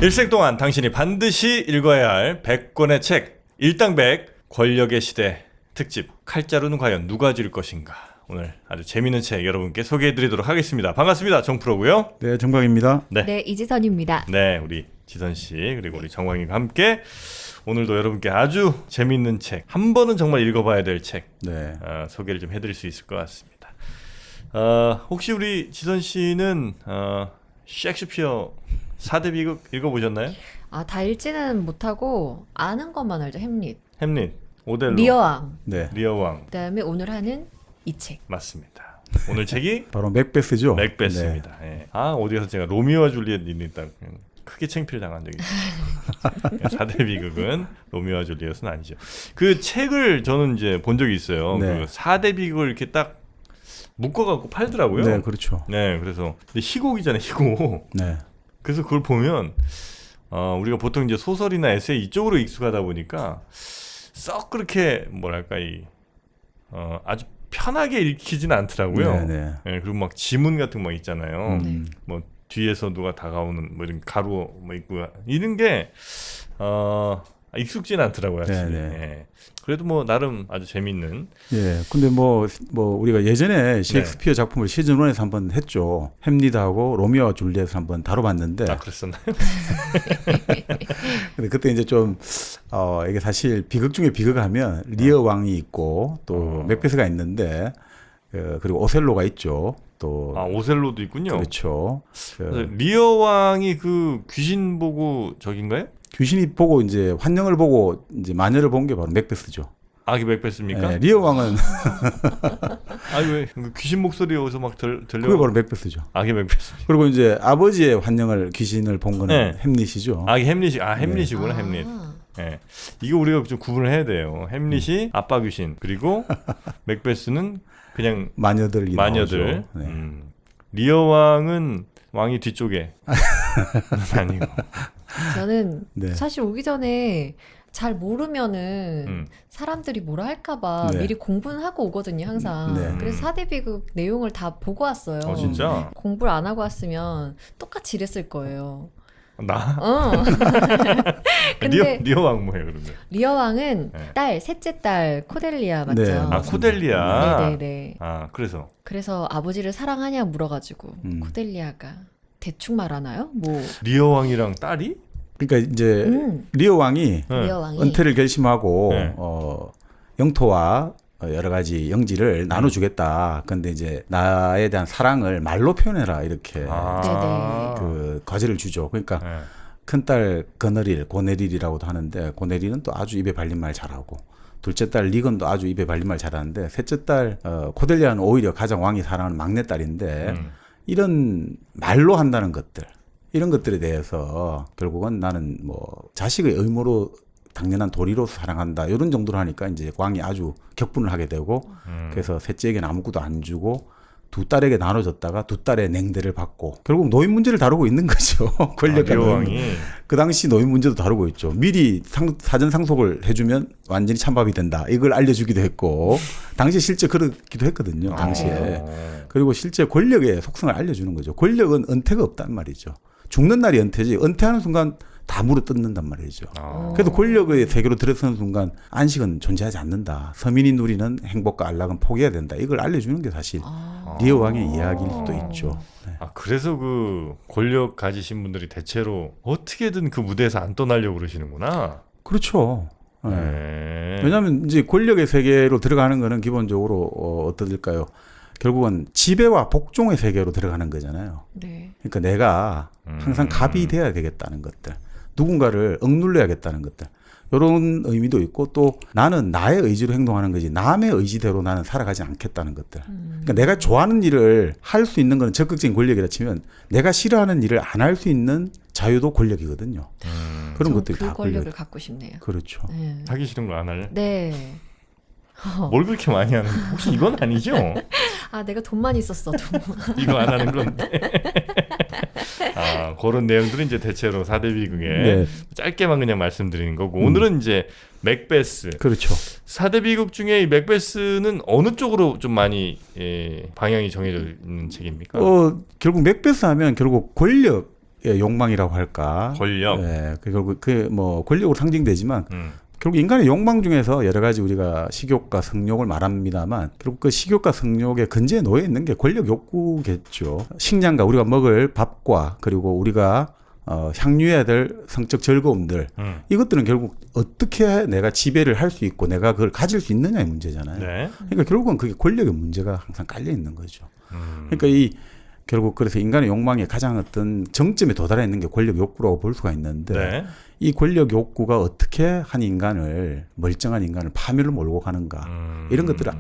일생 동안 당신이 반드시 읽어야 할 100권의 책 일당백 권력의 시대 특집 칼자루는 과연 누가 줄 것인가. 오늘 아주 재밌는 책 여러분께 소개해드리도록 하겠습니다. 반갑습니다. 정프로고요. 네, 정광입니다. 네, 이지선입니다. 네, 우리 지선씨 그리고 우리 정광이가 함께 오늘도 여러분께 아주 재밌는 책, 한 번은 정말 읽어봐야 될 책 네. 소개를 좀 해드릴 수 있을 것 같습니다. 혹시 우리 지선씨는 셰익스피어 4대 비극 읽어보셨나요? 아, 다 읽지는 못하고 아는 것만 알죠. 햄릿, 햄릿, 오델로, 리어왕, 네. 리어왕. 그다음에 오늘 하는 이 책. 맞습니다. 오늘 책이 바로 맥베스죠. 맥베스입니다. 예. 어디 가서 제가 로미오와 줄리엣 읽다 크게 창피를 당한 적이 있어요. 4대 비극은 로미오와 줄리엣은 아니죠. 그 책을 저는 이제 본 적이 있어요. 네. 그 4대 비극을 이렇게 딱 묶어갖고 팔더라고요. 네, 그렇죠. 네, 그래서 근데 희곡이잖아요, 희곡. 네. 그래서 그걸 보면 우리가 보통 이제 소설이나 에세이 이쪽으로 익숙하다 보니까 썩 그렇게 뭐랄까 아주 편하게 읽히지는 않더라고요. 네, 네. 네, 그리고 막 지문 같은 거 있잖아요. 네. 뭐 뒤에서 누가 다가오는 뭐 이런 가루 뭐 있고 이런 게 익숙지는 않더라고요. 네, 확실히. 네. 예. 그래도 뭐 나름 아주 재밌는. 예. 근데 뭐 우리가 예전에 셰익스피어 작품을 시즌 1에서 한번 했죠. 햄릿하고 로미오와 줄리엣을 한번 다뤄봤는데. 그랬었나요? 근데 그때 이제 좀 이게 사실 비극 중에 비극하면 리어 왕이 있고 또 맥베스가 있는데 그리고 오셀로가 있죠. 또 오셀로도 있군요. 그렇죠. 리어 왕이 그 귀신 보고 저긴가요? 귀신이 보고 이제 환영을 보고 이제 마녀를 본 게 바로 맥베스죠. 이게 맥베스입니까? 네, 리어 왕은 왜 귀신 목소리 여기서 막 들려? 그게 바로 맥베스죠. 이게 맥베스. 그리고 이제 아버지의 환영을 귀신을 본 거는 네. 햄릿이죠. 이게 햄릿이구나. 햄릿. 예. 이거 우리가 좀 구분을 해야 돼요. 햄릿이 아빠 귀신, 그리고 맥베스는 그냥 마녀들. 마녀들. 네. 리어 왕은 왕이 뒤쪽에 아니고. 저는 네. 사실 오기 전에 잘 모르면은 사람들이 뭐라 할까봐 네. 미리 공부는 하고 오거든요, 항상. 네. 그래서 4대 비극 내용을 다 보고 왔어요. 진짜? 공부를 안 하고 왔으면 똑같이 이랬을 거예요. 나? 근데 리어 왕 뭐예요, 그러면? 리어 왕은 네. 셋째 딸 코델리아 맞죠? 네, 코델리아. 네네네. 그래서 아버지를 사랑하냐 물어가지고 코델리아가 대충 말하나요? 리어 왕이랑 딸이? 그러니까 이제 리어 왕이 리어 왕이 은퇴를 결심하고 네. 영토와 여러 가지 영지를 나눠주겠다. 근데 이제 나에 대한 사랑을 말로 표현해라 이렇게 네네. 그 과제를 주죠. 그러니까 네. 큰딸 고네릴이라고도 하는데 고네릴은 또 아주 입에 발린 말 잘하고 둘째 딸 리건도 아주 입에 발린 말 잘하는데 셋째 딸 코델리아는 오히려 가장 왕이 사랑하는 막내 딸인데 이런 말로 한다는 것들 이런 것들에 대해서 결국은 나는 뭐 자식의 의무로 당연한 도리로서 사랑한다 이런 정도로 하니까 이제 왕이 아주 격분을 하게 되고 그래서 셋째에게는 아무것도 안 주고 두 딸에게 나눠줬다가 두 딸의 냉대를 받고 결국 노인 문제를 다루고 있는 거죠. 권력과 리어 노인 왕이. 그 당시 노인 문제도 다루고 있죠. 미리 사전 상속을 해주면 완전히 찬밥이 된다. 이걸 알려주기도 했고 당시 실제 그러기도 했거든요. 당시에. 그리고 실제 권력의 속성을 알려주는 거죠. 권력은 은퇴가 없단 말이죠. 죽는 날이 은퇴지 은퇴하는 순간 다 물어뜯는단 말이죠. 그래도 권력의 세계로 들어서는 순간 안식은 존재하지 않는다. 서민이 누리는 행복과 안락은 포기해야 된다. 이걸 알려주는 게 사실 리어 왕의 이야기일 수도 있죠. 네. 그래서 그 권력 가지신 분들이 대체로 어떻게든 그 무대에서 안 떠나려고 그러시는구나. 그렇죠. 네. 네. 왜냐하면 이제 권력의 세계로 들어가는 거는 기본적으로 어떨까요? 결국은 지배와 복종의 세계로 들어가는 거잖아요. 네. 그러니까 내가 항상 갑이 돼야 되겠다는 것들, 누군가를 억눌러야겠다는 것들, 이런 의미도 있고 또 나는 나의 의지로 행동하는 거지 남의 의지대로 나는 살아가지 않겠다는 것들. 그러니까 내가 좋아하는 일을 할 수 있는 건 적극적인 권력이라 치면 내가 싫어하는 일을 안 할 수 있는 자유도 권력이거든요. 그런 것들이 그 다 권력을 권력. 갖고 싶네요. 그렇죠. 네. 하기 싫은 거 안 할래? 네. 뭘 그렇게 많이 하는? 혹시 이건 아니죠? 내가 돈만 있었어도. 이거 안 하는 건데. 그런 내용들은 이제 대체로 4대 비극에 네. 짧게만 그냥 말씀드리는 거고 오늘은 이제 맥베스. 그렇죠. 4대 비극 중에 이 맥베스는 어느 쪽으로 좀 많이 방향이 정해져 있는 책입니까? 결국 맥베스 하면 결국 권력 욕망이라고 할까? 권력. 예, 결국 그뭐 권력으로 상징되지만 음. 결국 인간의 욕망 중에서 여러 가지 우리가 식욕과 성욕을 말합니다만 결국 그 식욕과 성욕의 근저에 놓여 있는 게 권력 욕구겠죠. 식량과 우리가 먹을 밥과 그리고 우리가 향유해야 될 성적 즐거움들 이것들은 결국 어떻게 내가 지배를 할 수 있고 내가 그걸 가질 수 있느냐의 문제잖아요. 네. 그러니까 결국은 그게 권력의 문제가 항상 깔려 있는 거죠. 그러니까 결국 그래서 인간의 욕망의 가장 어떤 정점에 도달해 있는 게 권력 욕구라고 볼 수가 있는데 네. 이 권력 욕구가 어떻게 한 인간을 멀쩡한 인간을 파멸을 몰고 가는가 이런 것들을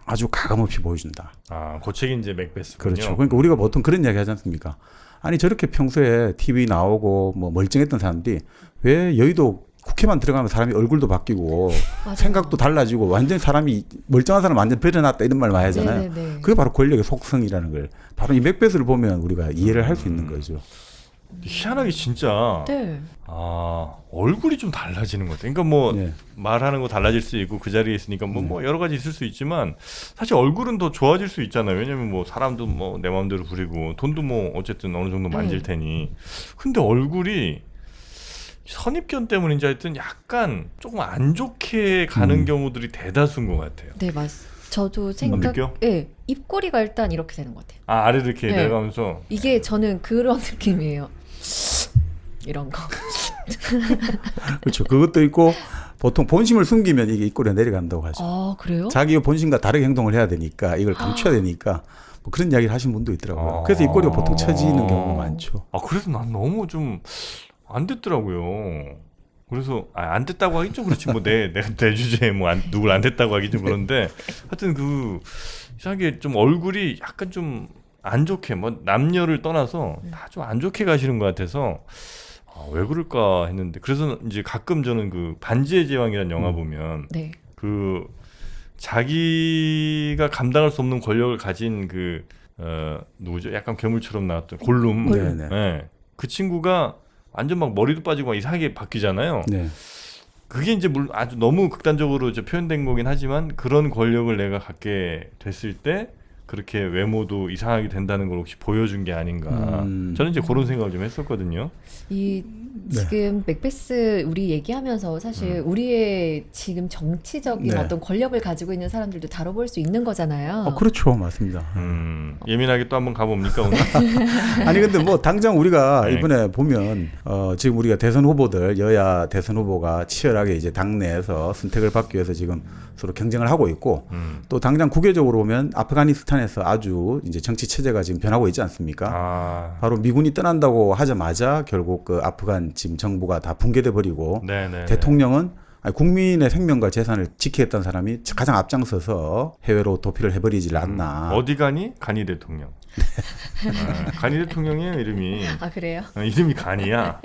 아주 가감없이 보여준다. 아, 그 책이 이제 맥베스군요. 그렇죠. 그러니까 우리가 보통 그런 이야기 하지 않습니까? 아니 저렇게 평소에 TV 나오고 뭐 멀쩡했던 사람들이 왜 여의도 국회만 들어가면 사람이 얼굴도 바뀌고 맞아요. 생각도 달라지고 완전 사람이 멀쩡한 사람 완전 변해놨다 이런 말 많이 하잖아요. 네네네. 그게 바로 권력의 속성이라는 걸 바로 이 맥베스를 보면 우리가 이해를 할 수 있는 거죠. 희한하게 진짜 네. 얼굴이 좀 달라지는 것 같아요. 그러니까 뭐 네. 말하는 거 달라질 수 있고 그 자리에 있으니까 뭐 여러 가지 있을 수 있지만 사실 얼굴은 더 좋아질 수 있잖아요. 왜냐면 뭐 사람도 뭐 내 마음대로 부리고 돈도 뭐 어쨌든 어느 정도 만질 테니. 근데 얼굴이 선입견 때문인지 하여튼 약간 조금 안 좋게 가는 경우들이 대다수인 것 같아요. 네, 저도 느껴? 예, 입꼬리가 일단 이렇게 되는 것 같아요. 아, 아래로 이렇게 네. 내려가면서 이게 저는 그런 느낌이에요. 이런 거. 그렇죠. 그것도 있고 보통 본심을 숨기면 이게 입꼬리가 내려간다고 하죠. 아, 그래요? 자기의 본심과 다르게 행동을 해야 되니까 이걸 감춰야 되니까 뭐 그런 이야기를 하신 분도 있더라고요. 그래서 입꼬리가 보통 처지는 경우가 많죠. 아, 그래서 난 너무 좀 안 됐더라고요. 그래서 안 됐다고 하긴 좀 그렇지 뭐 내가 내 주제에 뭐 누굴 안 됐다고 하긴 좀 그런데 하여튼 그 이상하게 좀 얼굴이 약간 좀 안 좋게 뭐 남녀를 떠나서 다 좀 안 좋게 가시는 것 같아서 왜 그럴까 했는데 그래서 이제 가끔 저는 그 반지의 제왕이라는 영화 보면 네. 그 자기가 감당할 수 없는 권력을 가진 그 누구죠? 약간 괴물처럼 나왔던 골룸. 네네. 네. 그 친구가 완전 막 머리도 빠지고 막 이상하게 바뀌잖아요. 네. 그게 이제 물론 아주 너무 극단적으로 이제 표현된 거긴 하지만 그런 권력을 내가 갖게 됐을 때 그렇게 외모도 이상하게 된다는 걸 혹시 보여준 게 아닌가. 저는 이제 그런 생각을 좀 했었거든요. 지금 맥베스 우리 얘기하면서 사실 우리의 지금 정치적인 네. 어떤 권력을 가지고 있는 사람들도 다뤄볼 수 있는 거잖아요. 그렇죠. 맞습니다. 예민하게 또 한번 가봅니까 오늘? 아니 근데 뭐 당장 우리가 네. 이번에 보면 지금 우리가 대선 후보들 여야 대선 후보가 치열하게 이제 당내에서 선택을 받기 위해서 지금 서로 경쟁을 하고 있고 또 당장 국외적으로 보면 아프가니스탄에서 아주 이제 정치 체제가 지금 변하고 있지 않습니까? 바로 미군이 떠난다고 하자마자 결국 그 아프간 지금 정부가 다 붕괴돼 버리고 네네. 대통령은 국민의 생명과 재산을 지키겠다는 사람이 가장 앞장서서 해외로 도피를 해버리질 않나. 어디 가니? 간이 대통령. 간이 대통령이에요 이름이. 아, 그래요? 이름이 간이야.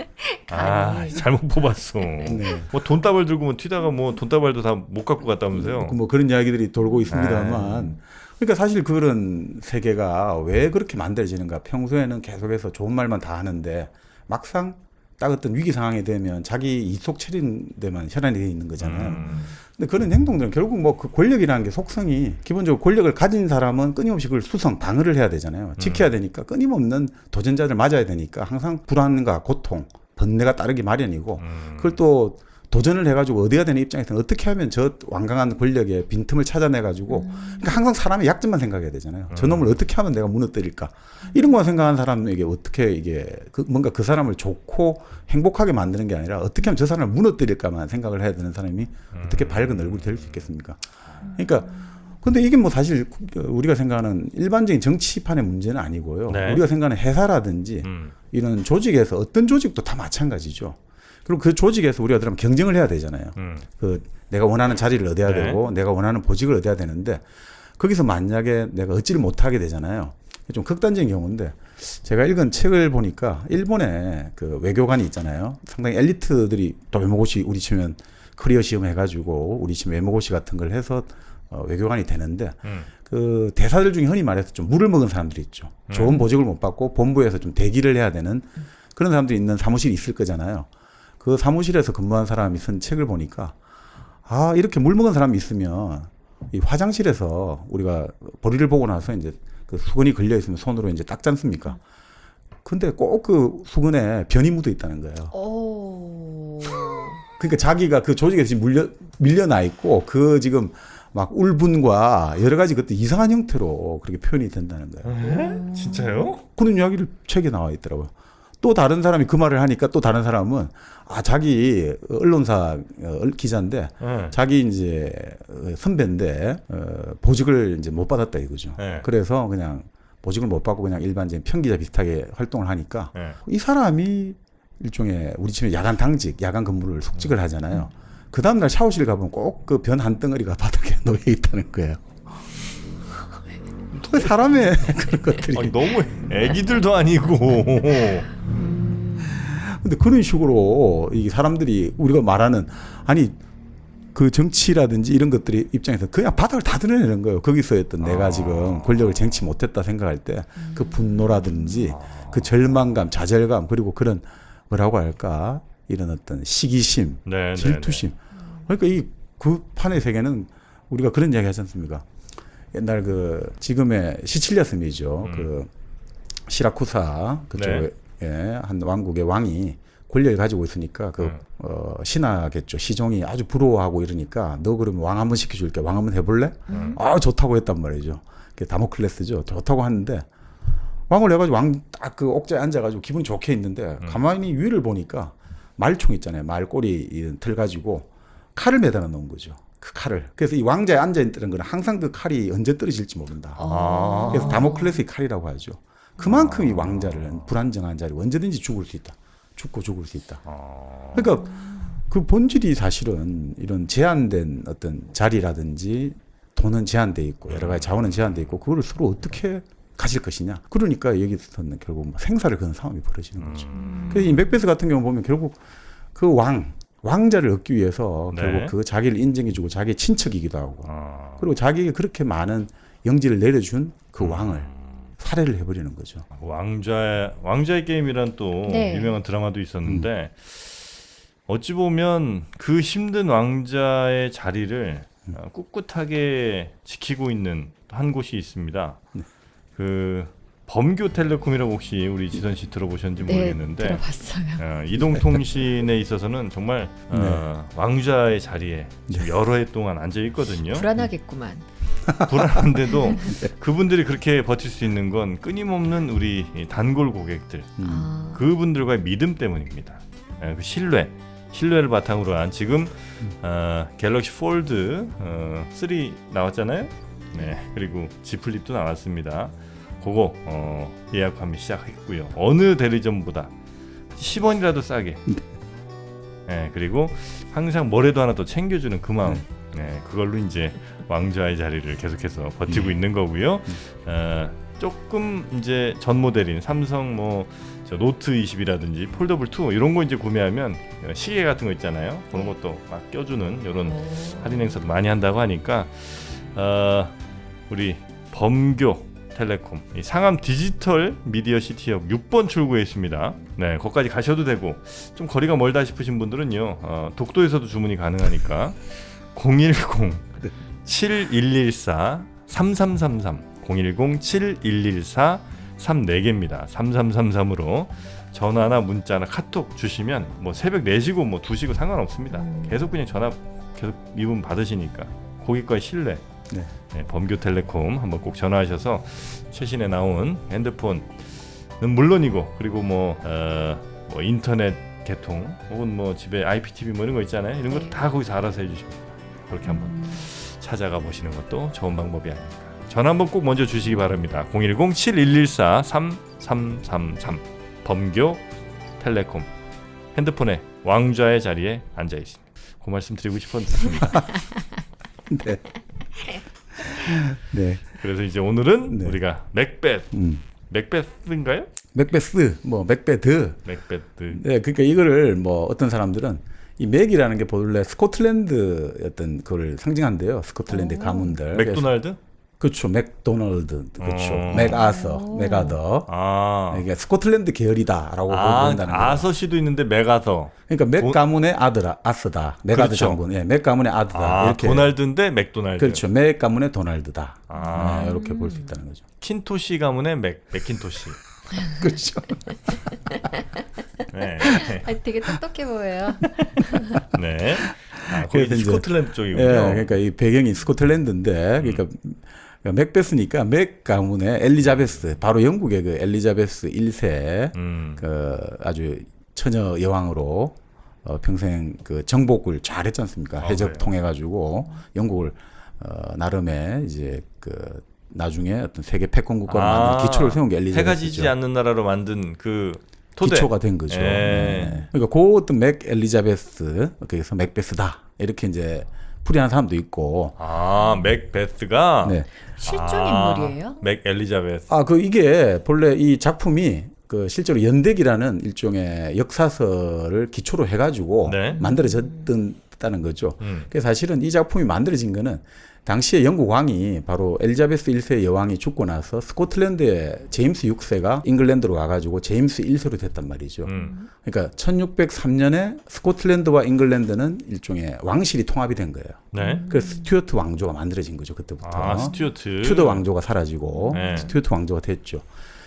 간이. 잘못 뽑았어. 네. 뭐 돈다발 들고 뭐 튀다가 뭐 돈다발도 다 못 갖고 갔다면서요. 뭐 그런 이야기들이 돌고 있습니다만. 그러니까 사실 그런 세계가 왜 그렇게 만들어지는가. 평소에는 계속해서 좋은 말만 다 하는데 막상 딱 어떤 위기 상황이 되면 자기 이속 처리는 데만 혈안이 되어 있는 거잖아요. 근데 그런 행동들은 결국 뭐 그 권력이라는 게 속성이 기본적으로 권력을 가진 사람은 끊임없이 그걸 방어를 해야 되잖아요. 지켜야 되니까 끊임없는 도전자들 맞아야 되니까 항상 불안과 고통, 번뇌가 따르기 마련이고 그걸 또 도전을 해가지고 얻어야 되는 입장에서는 어떻게 하면 저 완강한 권력의 빈틈을 찾아내가지고 그러니까 항상 사람의 약점만 생각해야 되잖아요. 저놈을 어떻게 하면 내가 무너뜨릴까 이런 것만 생각하는 사람에게 어떻게 이게 뭔가 그 사람을 좋고 행복하게 만드는 게 아니라 어떻게 하면 저 사람을 무너뜨릴까만 생각을 해야 되는 사람이 어떻게 밝은 얼굴이 될 수 있겠습니까? 그러니까 근데 이게 뭐 사실 우리가 생각하는 일반적인 정치판의 문제는 아니고요. 네. 우리가 생각하는 회사라든지 이런 조직에서 어떤 조직도 다 마찬가지죠. 그리고 그 조직에서 우리가 그러면 경쟁을 해야 되잖아요. 그 내가 원하는 자리를 얻어야 네. 되고 내가 원하는 보직을 얻어야 되는데 거기서 만약에 내가 얻지를 못하게 되잖아요. 좀 극단적인 경우인데 제가 읽은 책을 보니까 일본에 그 외교관이 있잖아요. 상당히 엘리트들이 또 외모고시 우리 치면 커리어 시험 해가지고 우리 치면 외모고시 같은 걸 해서 외교관이 되는데 그 대사들 중에 흔히 말해서 좀 물을 먹은 사람들이 있죠. 좋은 보직을 못 받고 본부에서 좀 대기를 해야 되는 그런 사람들이 있는 사무실이 있을 거잖아요. 그 사무실에서 근무한 사람이 쓴 책을 보니까 이렇게 물 먹은 사람이 있으면 이 화장실에서 우리가 보리를 보고 나서 이제 그 수건이 걸려 있으면 손으로 이제 닦지 않습니까? 근데 꼭 그 수건에 변이 묻어 있다는 거예요. 오. 그러니까 자기가 그 조직에 지금 밀려나 있고 그 지금 막 울분과 여러 가지 그때 이상한 형태로 그렇게 표현이 된다는 거예요. 진짜요? 그런 이야기를 책에 나와 있더라고요. 또 다른 사람이 그 말을 하니까 또 다른 사람은 자기 언론사 기자인데 자기 이제 선배인데 보직을 이제 못 받았다 이거죠. 네. 그래서 그냥 보직을 못 받고 그냥 일반적인 평기자 비슷하게 활동을 하니까 네. 이 사람이 일종의 우리 집에 야간 당직, 야간 근무를 숙직을 하잖아요. 그 다음날 샤워실 가보면 꼭 그 변 한 덩어리가 바닥에 놓여 있다는 거예요. 사람의 그런 것들이. 아니, 너무 애기들도 아니고. 근데 그런 식으로 이 사람들이 우리가 말하는 아니 그 정치라든지 이런 것들이 입장에서 그냥 바닥을 다 드러내는 거예요. 거기서 했던 내가 지금 권력을 쟁취 못했다 생각할 때 그 분노라든지 그 절망감, 좌절감 그리고 그런 뭐라고 할까 이런 어떤 시기심, 네, 질투심. 그러니까 이 그 판의 세계는 우리가 그런 이야기 하지 않습니까? 옛날 그 지금의 시칠리아 섬이죠. 그 시라쿠사 그쪽에 한 왕국의 왕이 권력을 가지고 있으니까 그 신하겠죠. 시종이 아주 부러워하고 이러니까 너 그러면 왕 한번 시켜줄게. 왕 한번 해볼래? 좋다고 했단 말이죠. 그게 다모클레스죠. 좋다고 하는데 왕을 해가지고 왕 딱 그 옥자에 앉아가지고 기분 좋게 있는데 가만히 위를 보니까 말총 있잖아요. 말 꼬리 틀 가지고 칼을 매달아 놓은 거죠. 그 칼을. 그래서 이 왕자에 앉아 있는 거는 항상 그 칼이 언제 떨어질지 모른다. 그래서 다모클레스의 칼이라고 하죠. 그만큼 이 왕자를 불안정한 자리 언제든지 죽을 수 있다. 죽고 죽을 수 있다. 그러니까 그 본질이 사실은 이런 제한된 어떤 자리라든지 돈은 제한돼 있고 여러 가지 자원은 제한돼 있고 그거를 서로 어떻게 가질 것이냐. 그러니까 여기서는 결국 생사를 거는 상황이 벌어지는 거죠. 그래서 이 맥베스 같은 경우 보면 결국 그 왕자를 얻기 위해서 결국 그 자기를 인정해주고 자기의 친척이기도 하고 그리고 자기에게 그렇게 많은 영지를 내려준 그 왕을 살해를 해버리는 거죠. 왕자의 게임이란 또 유명한 드라마도 있었는데 어찌 보면 그 힘든 왕자의 자리를 꿋꿋하게 지키고 있는 한 곳이 있습니다. 그 범교텔레콤이라고 혹시 우리 지선 씨 들어보셨는지 모르겠는데 들어봤어요. 이동통신에 있어서는 정말 왕자의 자리에 지금 여러 해 동안 앉아 있거든요. 불안하겠구만. 불안한데도 그분들이 그렇게 버틸 수 있는 건 끊임없는 우리 단골 고객들 그분들과의 믿음 때문입니다. 그 신뢰를 바탕으로 한 지금 갤럭시 폴드 3 나왔잖아요. 네, 그리고 G 플립도 나왔습니다. 그거 예약 판매 시작했고요. 어느 대리점보다 10원이라도 싸게. 네, 그리고 항상 뭐라도 하나 더 챙겨주는 그 마음. 네, 그걸로 이제 왕좌의 자리를 계속해서 버티고 있는 거고요. 조금 이제 전 모델인 삼성 저 노트 20이라든지 폴더블 2 이런 거 이제 구매하면 시계 같은 거 있잖아요. 그런 것도 막 껴주는 이런 할인 행사도 많이 한다고 하니까 우리 범교 텔레콤 이 상암 디지털 미디어 시티역 6번 출구에 있습니다. 네, 거기까지 가셔도 되고 좀 거리가 멀다 싶으신 분들은요 독도에서도 주문이 가능하니까 010-7114-3333 010-7114-34개입니다. 3333으로 전화나 문자나 카톡 주시면 뭐 새벽 4시고 뭐 2시고 상관없습니다. 계속 그냥 전화 계속 미분 받으시니까 고객과의 신뢰. 네, 범교텔레콤 한번 꼭 전화하셔서 최신에 나온 핸드폰은 물론이고 그리고 뭐 인터넷 개통 혹은 뭐 집에 IPTV 뭐 이런 거 있잖아요. 이런 것도 다 거기서 알아서 해주십니다. 그렇게 한번 찾아가 보시는 것도 좋은 방법이 아닐까. 전화 한번 꼭 먼저 주시기 바랍니다. 010-7114-3333 범교텔레콤 핸드폰의 왕좌의 자리에 앉아 있습니다. 그 말씀 드리고 싶었습니다. 네. 네. 그래서 이제 오늘은 우리가 맥베스인가요? 맥베스, 맥베드. 네, 그러니까 이거를 어떤 사람들은 이 맥이라는 게 본래 스코틀랜드 어떤 그걸 상징한대요. 스코틀랜드 가문들. 맥도날드? 그렇죠. 맥도널드. 그렇죠. 맥아더. 이게 스코틀랜드 계열이다라고 보인다는 거예요. 아서시도 있는데 맥아더. 그러니까 맥 가문의 아스다. 맥아더 그렇죠. 장군. 예, 맥 가문의 아드다. 이렇게. 도날드인데 맥도날드. 그렇죠. 맥 가문의 도날드다. 네, 이렇게 볼 수 있다는 거죠. 킨토시 가문의 맥킨토시. 그렇죠. 네. 되게 똑똑해 보여요. 네. 거기 그래서 이제- 스코틀랜드 쪽이군요. 예, 그러니까 이 배경이 스코틀랜드인데, 그러니까 맥베스니까 맥 가문의 엘리자베스, 바로 영국의 그 엘리자베스 1세 그 아주 처녀 여왕으로 평생 그 정복을 잘했지 않습니까? 해적 그래요? 통해 가지고 영국을 나름의 이제 그 나중에 어떤 세계 패권 국가로 만든 기초를 세운 게 엘리자베스죠. 해가 지지 않는 나라로 만든 그 토대. 기초가 된 거죠. 예. 네. 그러니까 그 어떤 맥 엘리자베스, 그래서 맥베스다 이렇게 이제 풀이하는 사람도 있고. 맥베스가 네. 실존 인물이에요? 맥 엘리자베스. 이게 본래 이 작품이 그 실제로 연대기라는 일종의 역사서를 기초로 해가지고 네. 만들어졌다는 거죠. 그래서 사실은 이 작품이 만들어진 거는 당시에 영국 왕이 바로 엘리자베스 1세 여왕이 죽고 나서 스코틀랜드의 제임스 6세가 잉글랜드로 가가지고 제임스 1세로 됐단 말이죠. 그러니까 1603년에 스코틀랜드와 잉글랜드는 일종의 왕실이 통합이 된 거예요. 네. 그래서 스튜어트 왕조가 만들어진 거죠, 그때부터. 스튜어트. 튜더 왕조가 사라지고 네. 스튜어트 왕조가 됐죠.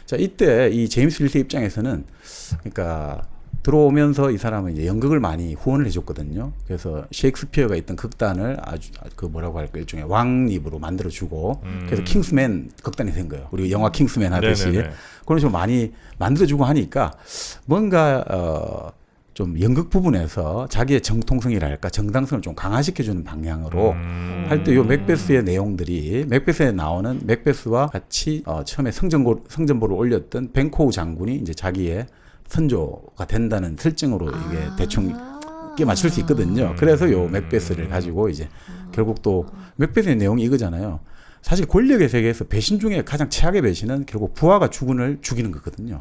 자, 이때 이 제임스 1세 입장에서는 그러니까 들어오면서 이 사람은 이제 연극을 많이 후원을 해줬거든요. 그래서 셰익스피어가 있던 극단을 아주 그 뭐라고 할까 일종의 왕립으로 만들어주고 그래서 킹스맨 극단이 된 거예요. 우리 영화 킹스맨 하듯이 네네네. 그런 식으로 많이 만들어주고 하니까 뭔가 좀 연극 부분에서 자기의 정통성이랄까 정당성을 좀 강화시켜주는 방향으로 할 때 요 맥베스의 내용들이 맥베스에 나오는 맥베스와 같이 처음에 성전보를 올렸던 벤코우 장군이 이제 자기의 선조가 된다는 설정으로 이게 대충 끼 맞출 수 있거든요. 그래서 요 맥베스를 가지고 이제 결국 또 맥베스의 내용이 이거잖아요. 사실 권력의 세계에서 배신 중에 가장 최악의 배신은 결국 부하가 주군을 죽이는 거거든요.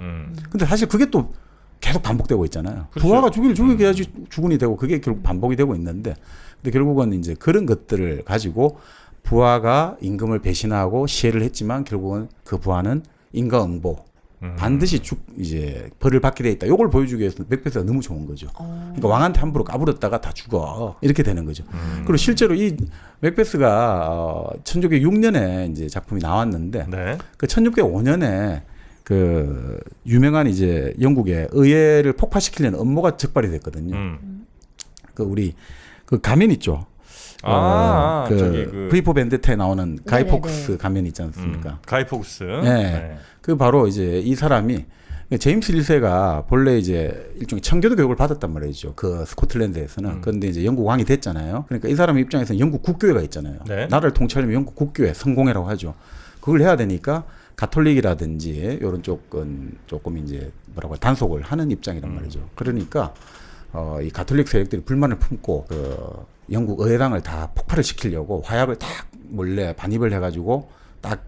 근데 사실 그게 또 계속 반복되고 있잖아요. 그렇죠. 부하가 죽여야지 주군이 되고 그게 결국 반복이 되고 있는데 근데 결국은 이제 그런 것들을 가지고 부하가 임금을 배신하고 시해를 했지만 결국은 그 부하는 인과응보 반드시 이제 벌을 받게 돼 있다. 요걸 보여주기 위해서 맥베스가 너무 좋은 거죠. 그러니까 왕한테 함부로 까불었다가 다 죽어 이렇게 되는 거죠. 그리고 실제로 이 맥베스가 1606년에 이제 작품이 나왔는데 네. 그 1605년에 그 유명한 이제 영국의 의회를 폭파시키려는 음모가 적발이 됐거든요. 그 우리 그 가면 있죠. 저기 브리포 벤데타에 나오는 가이 네네네. 폭스 가면 있지 않습니까? 가이 폭스. 네. 그 바로 이제 이 사람이 제임스 1세가 본래 이제 일종의 청교도 교육을 받았단 말이죠. 그 스코틀랜드에서는. 그런데 이제 영국 왕이 됐잖아요. 그러니까 이 사람 입장에서는 영국 국교회가 있잖아요. 네. 나라를 통치하려면 영국 국교회, 성공회라고 하죠. 그걸 해야 되니까 가톨릭이라든지 이런 쪽은 조금 이제 뭐라고 단속을 하는 입장이란 말이죠. 그러니까 이 가톨릭 세력들이 불만을 품고 그 영국 의회당을 다 폭발을 시키려고 화약을 딱 몰래 반입을 해가지고 딱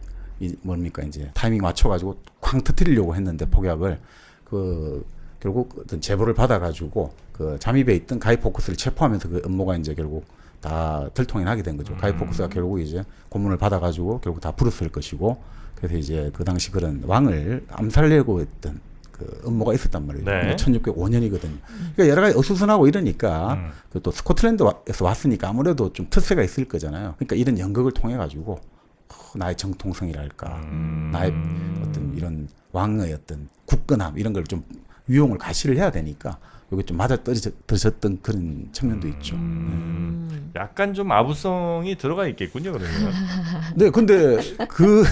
뭡니까 이제 타이밍 맞춰가지고 쾅 터뜨리려고 했는데 폭약을 그 결국 어떤 제보를 받아가지고 그 잠입에 있던 가이 포커스를 체포하면서 그 음모가 이제 결국 다 들통이 나게 된 거죠. 가이 포커스가 결국 이제 고문을 받아가지고 결국 다 불었을 것이고 그래서 이제 그 당시 그런 왕을 암살하려고 했던 그 음모가 있었단 말이에요. 네. 1605년이거든요. 그러니까 여러 가지 어수선하고 이러니까 또 스코틀랜드에서 왔으니까 아무래도 좀 특세가 있을 거잖아요. 그러니까 이런 연극을 통해 가지고 나의 정통성이랄까, 나의 어떤 이런 왕의 어떤 굳건함 이런 걸 좀 유용을 과시를 해야 되니까 이게 좀 맞아 떨어졌던 그런 측면도 있죠. 약간 좀 아부성이 들어가 있겠군요, 그러면. 네, 근데 그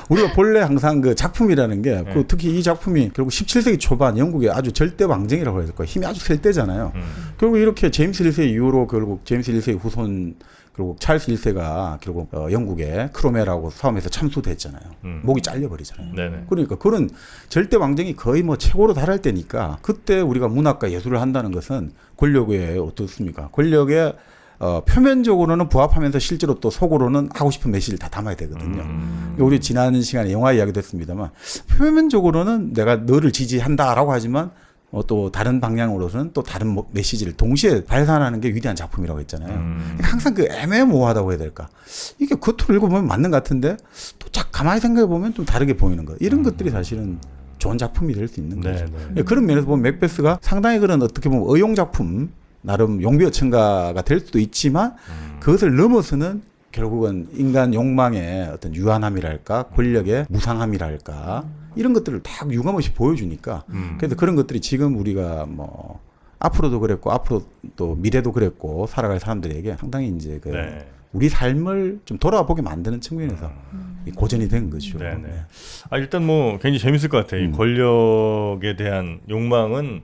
우리가 본래 항상 그 작품이라는 게 그 특히 이 작품이 결국 17세기 초반 영국의 아주 절대 왕정이라고 해야 될까요? 힘이 아주 셀 때잖아요. 결국 이렇게 제임스 1세 이후로 결국 제임스 1세의 후손 결국 찰스 1세가 결국 영국의 크로메라고 싸움에서 참수됐잖아요. 목이 잘려버리잖아요. 네네. 그러니까 그런 절대 왕정이 거의 뭐 최고로 달할 때니까 그때 우리가 문학과 예술을 한다는 것은 권력에 어떻습니까? 권력에 표면적으로는 부합하면서 실제로 또 속으로는 하고 싶은 메시지를 다 담아야 되거든요. 우리 지난 시간에 영화 이야기도 했습니다만 표면적으로는 내가 너를 지지한다라고 하지만 또 다른 방향으로서는 또 다른 메시지를 동시에 발산하는 게 위대한 작품이라고 했잖아요. 항상 그 애매모호하다고 해야 될까? 이게 겉으로 읽어보면 맞는 것 같은데 또 가만히 생각해 보면 좀 다르게 보이는 거. 이런 것들이 사실은 좋은 작품이 될 수 있는 거죠. 네. 그런 면에서 보면 맥베스가 상당히 그런 어떻게 보면 의용 작품 나름 용비어천가가 될 수도 있지만 그것을 넘어서는 결국은 인간 욕망의 어떤 유한함이랄까 권력의 무상함이랄까 이런 것들을 다 유감없이 보여주니까 그래서 그런 것들이 지금 우리가 뭐 앞으로도 그랬고 앞으로 또 미래도 그랬고 살아갈 사람들에게 상당히 이제 그 네. 우리 삶을 좀 돌아보게 만드는 측면에서 이 고전이 된 거죠. 네네. 아, 일단 뭐 굉장히 재밌을 것 같아요. 이 권력에 대한 욕망은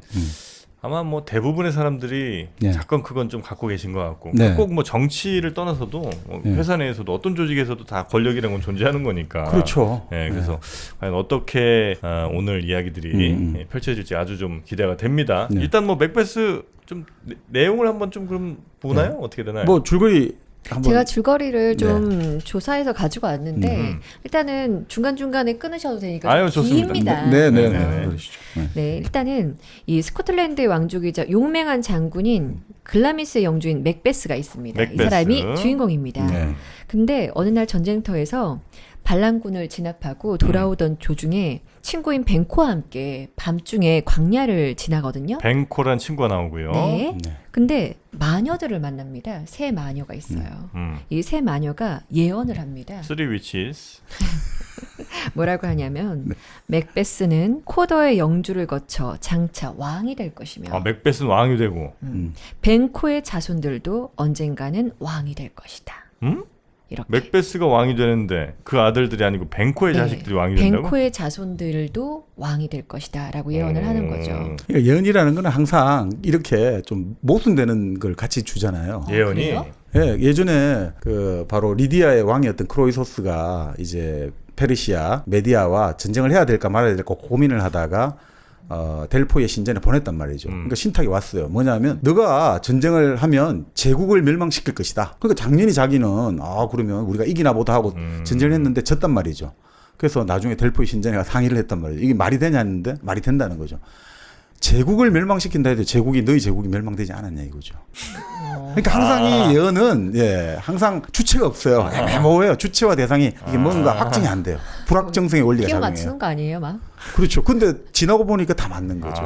아마 뭐 대부분의 사람들이 네. 작건 크건 좀 갖고 계신 것 같고 네. 꼭 뭐 정치를 떠나서도 뭐 네. 회사 내에서도 어떤 조직에서도 다 권력이라는 건 존재하는 거니까. 그렇죠. 네, 그래서 과연 어떻게 오늘 이야기들이 예, 펼쳐질지 아주 좀 기대가 됩니다. 네. 일단 뭐 맥베스 좀 내용을 한번 좀 그럼 보나요? 어떻게 되나요? 뭐 줄거리 한번 제가 줄거리를 네. 좀 조사해서 가지고 왔는데 일단은 중간중간에 끊으셔도 되니까 아유, 좋습니다. 깁니다. 네네. 네. 그러시죠. 네. 네, 일단은 이 스코틀랜드의 왕족이자 용맹한 장군인 글라미스의 영주인 맥베스가 있습니다. 이 맥베스. 사람이 주인공입니다. 네. 근데 어느 날 전쟁터에서 반란군을 진압하고 돌아오던 도중에 친구인 벤코와 함께 밤중에 광야를 지나거든요. 뱅코란 친구가 나오고요. 네. 네. 근데 마녀들을 만납니다. 새 마녀가 있어요. 이 새 마녀가 예언을 합니다. Three Witches. 뭐라고 하냐면 네. 맥베스는 코더의 영주를 거쳐 장차 왕이 될 것이며 아, 맥베스는 왕이 되고. 벤코의 자손들도 언젠가는 왕이 될 것이다. 음? 이렇게. 맥베스가 왕이 되는데 그 아들들이 아니고 뱅코의 네. 자식들이 왕이 된다고? 벤코의 자손들도 왕이 될 것이다라고 예언을 하는 거죠. 그러니까 예언이라는 거는 항상 이렇게 좀 모순되는 걸 같이 주잖아요. 예언이. 그래요? 예, 예전에 그 바로 리디아의 왕이었던 크로이소스가 이제 페르시아 메디아와 전쟁을 해야 될까 말아야 될까 고민을 하다가 델포의 신전에 보냈단 말이죠. 그러니까 신탁이 왔어요. 뭐냐면 너가 전쟁을 하면 제국을 멸망시킬 것이다. 그러니까 당연히 자기는 그러면 우리가 이기나 보다 하고 전쟁을 했는데 졌단 말이죠. 그래서 나중에 델포의 신전에 가서 상의를 했단 말이죠. 이게 말이 되냐 했는데 말이 된다는 거죠. 제국을 멸망시킨다 해도 너희 제국이 멸망되지 않았냐 이거죠. 그러니까 항상 이 예언은 항상 주체가 없어요. 애매모호해요. 주체와 대상이 이게 뭔가 확증이 안 돼요. 불확정성의 원리가 끼워 작용해요. 맞추는 거 아니에요, 막? 그렇죠. 근데 지나고 보니까 다 맞는 거죠.